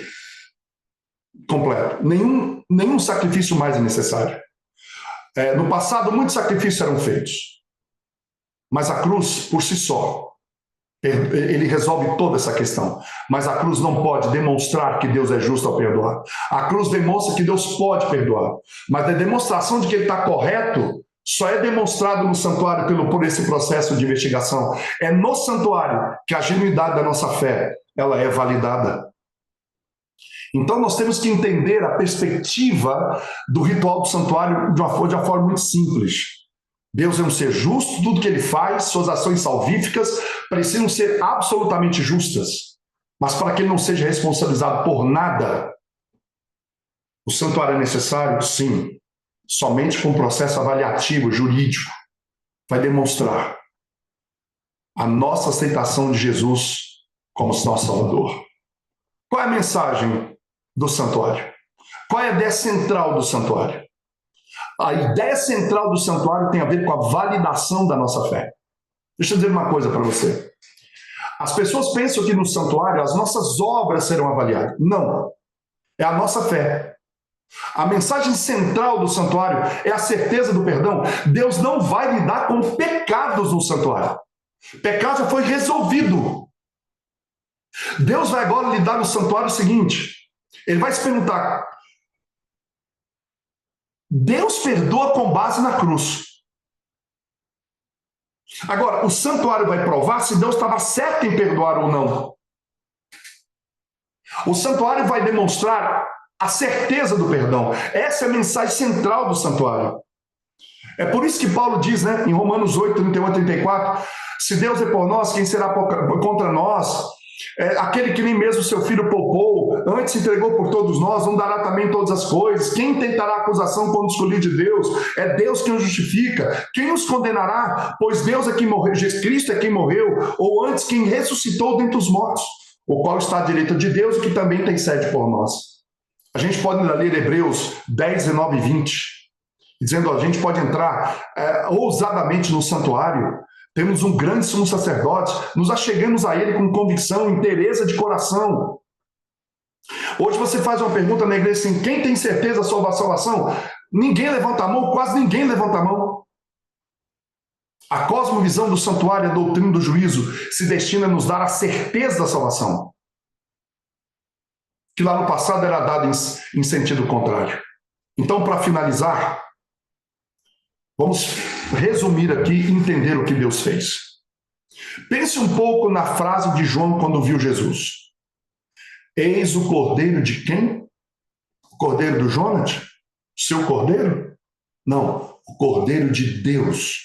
Completo. Nenhum sacrifício mais é necessário. No passado, muitos sacrifícios eram feitos. Mas a cruz, por si só, ele resolve toda essa questão. Mas a cruz não pode demonstrar que Deus é justo ao perdoar. A cruz demonstra que Deus pode perdoar. Mas a demonstração de que ele está correto só é demonstrado no santuário por esse processo de investigação. É no santuário que a genuidade da nossa fé ela é validada. Então nós temos que entender a perspectiva do ritual do santuário de uma forma muito simples. Deus é um ser justo, tudo que ele faz, suas ações salvíficas precisam ser absolutamente justas. Mas para que ele não seja responsabilizado por nada, o santuário é necessário? Sim. Somente com um processo avaliativo, jurídico, vai demonstrar a nossa aceitação de Jesus como nosso Salvador. Qual é a mensagem do santuário? Qual é a ideia central do santuário? A ideia central do santuário tem a ver com a validação da nossa fé. Deixa eu dizer uma coisa para você. As pessoas pensam que no santuário as nossas obras serão avaliadas. Não. É a nossa fé. A mensagem central do santuário é a certeza do perdão. Deus não vai lidar com pecados no santuário. Pecado já foi resolvido. Deus vai agora lidar no santuário o seguinte. Ele vai se perguntar: Deus perdoa com base na cruz. Agora, o santuário vai provar se Deus estava certo em perdoar ou não. O santuário vai demonstrar a certeza do perdão. Essa é a mensagem central do santuário. É por isso que Paulo diz, em Romanos 8, 31 a 34, se Deus é por nós, quem será contra nós? Aquele que nem mesmo seu filho poupou, antes se entregou por todos nós, não dará também todas as coisas? Quem tentará acusação contra o escolhido de Deus? É Deus quem o justifica. Quem os condenará? Pois Deus é quem morreu, Jesus Cristo é quem morreu, ou antes quem ressuscitou dentre os mortos, o qual está à direita de Deus e que também tem sede por nós. A gente pode ler Hebreus 10, 19 e 20, dizendo, a gente pode entrar ousadamente no santuário. Temos um grande sumo sacerdote, nos achegamos a ele com convicção, inteireza de coração. Hoje você faz uma pergunta na igreja assim, quem tem certeza da sua salvação? Ninguém levanta a mão, quase ninguém levanta a mão. A cosmovisão do santuário, a doutrina do juízo, se destina a nos dar a certeza da salvação, que lá no passado era dada em sentido contrário. Então, para finalizar, vamos resumir aqui e entender o que Deus fez. Pense um pouco na frase de João quando viu Jesus. Eis o cordeiro de quem? O cordeiro do Jonathan? Seu cordeiro? Não, o cordeiro de Deus.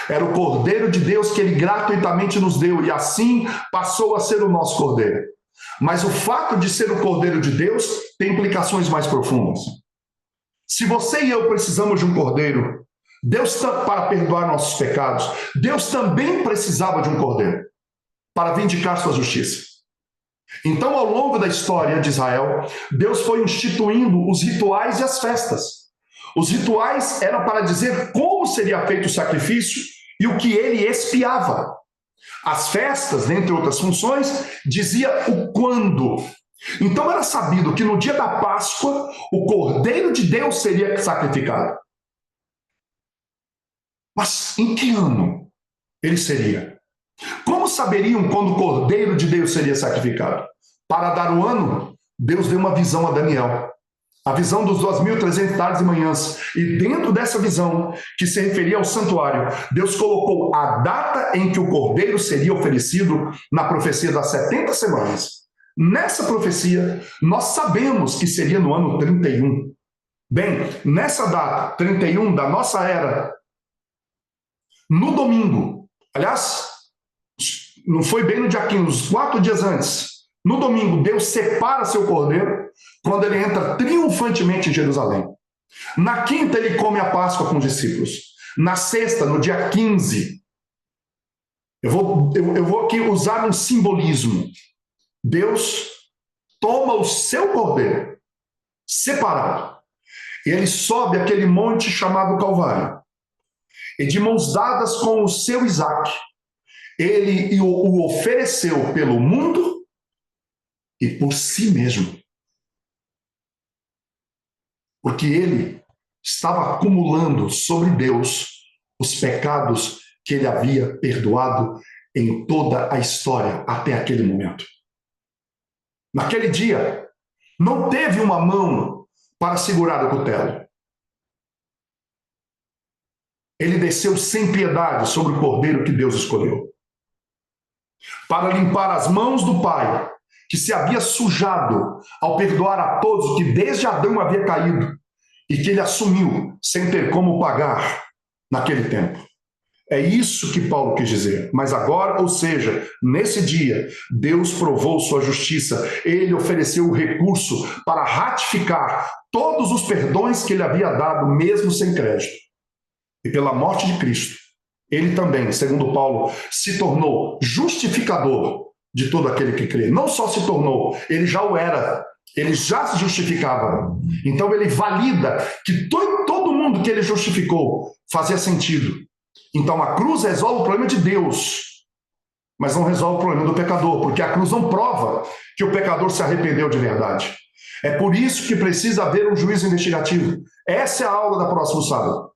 Era o cordeiro de Deus que ele gratuitamente nos deu e assim passou a ser o nosso cordeiro. Mas o fato de ser o cordeiro de Deus tem implicações mais profundas. Se você e eu precisamos de um cordeiro, Deus para perdoar nossos pecados, Deus também precisava de um cordeiro para vindicar sua justiça. Então, ao longo da história de Israel, Deus foi instituindo os rituais e as festas. Os rituais eram para dizer como seria feito o sacrifício e o que ele expiava. As festas, dentre outras funções, dizia o quando. Então era sabido que no dia da Páscoa, o Cordeiro de Deus seria sacrificado. Mas em que ano ele seria? Como saberiam quando o Cordeiro de Deus seria sacrificado? Para dar o ano, Deus deu uma visão a Daniel. A visão dos 2.300 tardes e manhãs. E dentro dessa visão, que se referia ao santuário, Deus colocou a data em que o cordeiro seria oferecido na profecia das 70 semanas. Nessa profecia, nós sabemos que seria no ano 31. Bem, nessa data, 31 da nossa era, no domingo, aliás, não foi bem no dia 15, uns 4 dias antes, no domingo, Deus separa seu cordeiro quando ele entra triunfantemente em Jerusalém. Na quinta, ele come a Páscoa com os discípulos. Na sexta, no dia 15, eu vou aqui usar um simbolismo. Deus toma o seu cordeiro, separado, E ele sobe aquele monte chamado Calvário. E de mãos dadas com o seu Isaque, ele o ofereceu pelo mundo e por si mesmo. Porque ele estava acumulando sobre Deus os pecados que ele havia perdoado em toda a história até aquele momento. Naquele dia, não teve uma mão para segurar o cutelo. Ele desceu sem piedade sobre o cordeiro que Deus escolheu, para limpar as mãos do Pai, que se havia sujado ao perdoar a todos que desde Adão havia caído, e que ele assumiu sem ter como pagar naquele tempo. É isso que Paulo quis dizer. Mas agora, ou seja, nesse dia, Deus provou sua justiça. Ele ofereceu o recurso para ratificar todos os perdões que ele havia dado, mesmo sem crédito. E pela morte de Cristo, ele também, segundo Paulo, se tornou justificador de todo aquele que crê. Não só se tornou, ele já o era. Ele já se justificava. Então ele valida que todo mundo que ele justificou fazia sentido. Então a cruz resolve o problema de Deus, mas não resolve o problema do pecador, porque a cruz não prova que o pecador se arrependeu de verdade. É por isso que precisa haver um juízo investigativo. Essa é a aula da próximo sábado.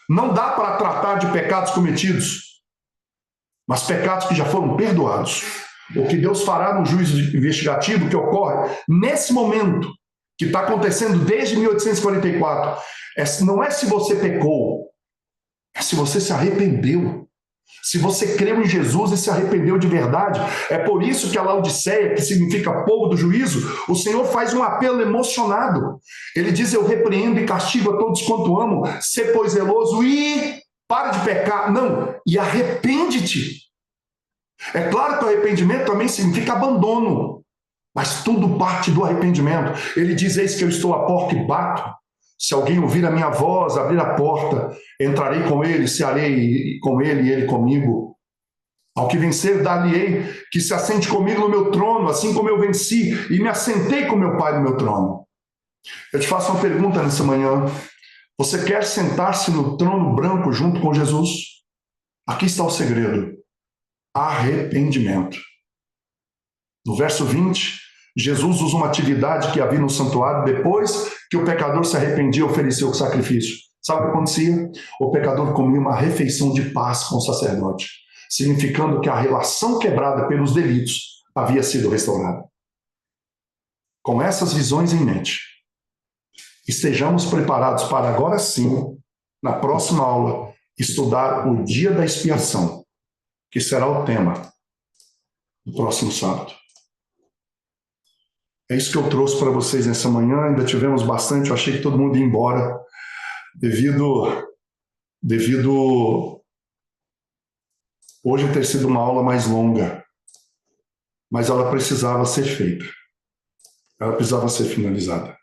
Não dá para tratar de pecados cometidos, mas pecados que já foram perdoados. O que Deus fará no juízo investigativo que ocorre nesse momento, que está acontecendo desde 1844, não é se você pecou, é se você se arrependeu. Se você creu em Jesus e se arrependeu de verdade. É por isso que a Laodiceia, que significa povo do juízo, o Senhor faz um apelo emocionado. Ele diz: eu repreendo e castigo a todos quanto amo, sê pois zeloso e para de pecar. Não, e arrepende-te. É claro que o arrependimento também significa abandono, mas tudo parte do arrependimento. Ele diz: eis que eu estou à porta e bato. Se alguém ouvir a minha voz, abrir a porta, entrarei com ele, cearei com ele e ele comigo. Ao que vencer, dar-lhe-ei que se assente comigo no meu trono, assim como eu venci e me assentei com meu Pai no meu trono. Eu te faço uma pergunta nessa manhã. Você quer sentar-se no trono branco junto com Jesus? Aqui está o segredo: arrependimento. No verso 20, Jesus usa uma atividade que havia no santuário. Depois que o pecador se arrependia, ofereceu o sacrifício. Sabe o que acontecia? O pecador comia uma refeição de paz com o sacerdote, significando que a relação quebrada pelos delitos havia sido restaurada. Com essas visões em mente, estejamos preparados para agora sim, na próxima aula, estudar o dia da expiação, que será o tema do próximo sábado. É isso que eu trouxe para vocês nessa manhã. Ainda tivemos bastante, eu achei que todo mundo ia embora, devido hoje ter sido uma aula mais longa, mas ela precisava ser feita, ela precisava ser finalizada.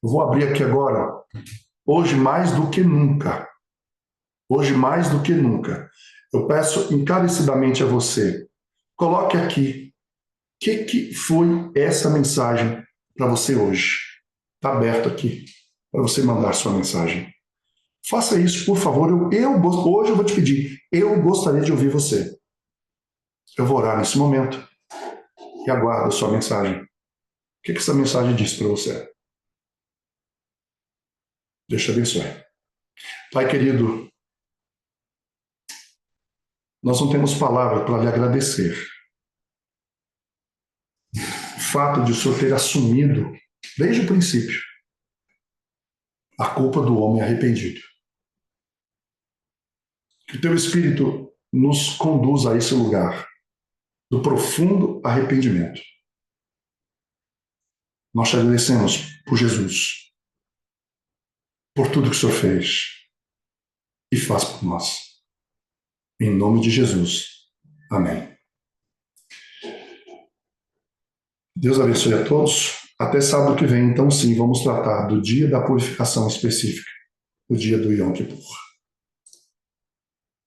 Eu vou abrir aqui agora, hoje mais do que nunca, eu peço encarecidamente a você, coloque aqui, o que foi essa mensagem para você hoje? Está aberto aqui para você mandar sua mensagem. Faça isso, por favor. Hoje eu vou te pedir, eu gostaria de ouvir você. Eu vou orar nesse momento e aguardo a sua mensagem. O que essa mensagem diz para você? Deus te abençoe. Pai querido, nós não temos palavra para lhe agradecer. O fato de o Senhor ter assumido, desde o princípio, a culpa do homem arrependido. Que o teu Espírito nos conduza a esse lugar do profundo arrependimento. Nós te agradecemos por Jesus, por tudo que o Senhor fez e faz por nós. Em nome de Jesus. Amém. Deus abençoe a todos. Até sábado que vem, então sim, vamos tratar do dia da purificação específica, o dia do Yom Kippur.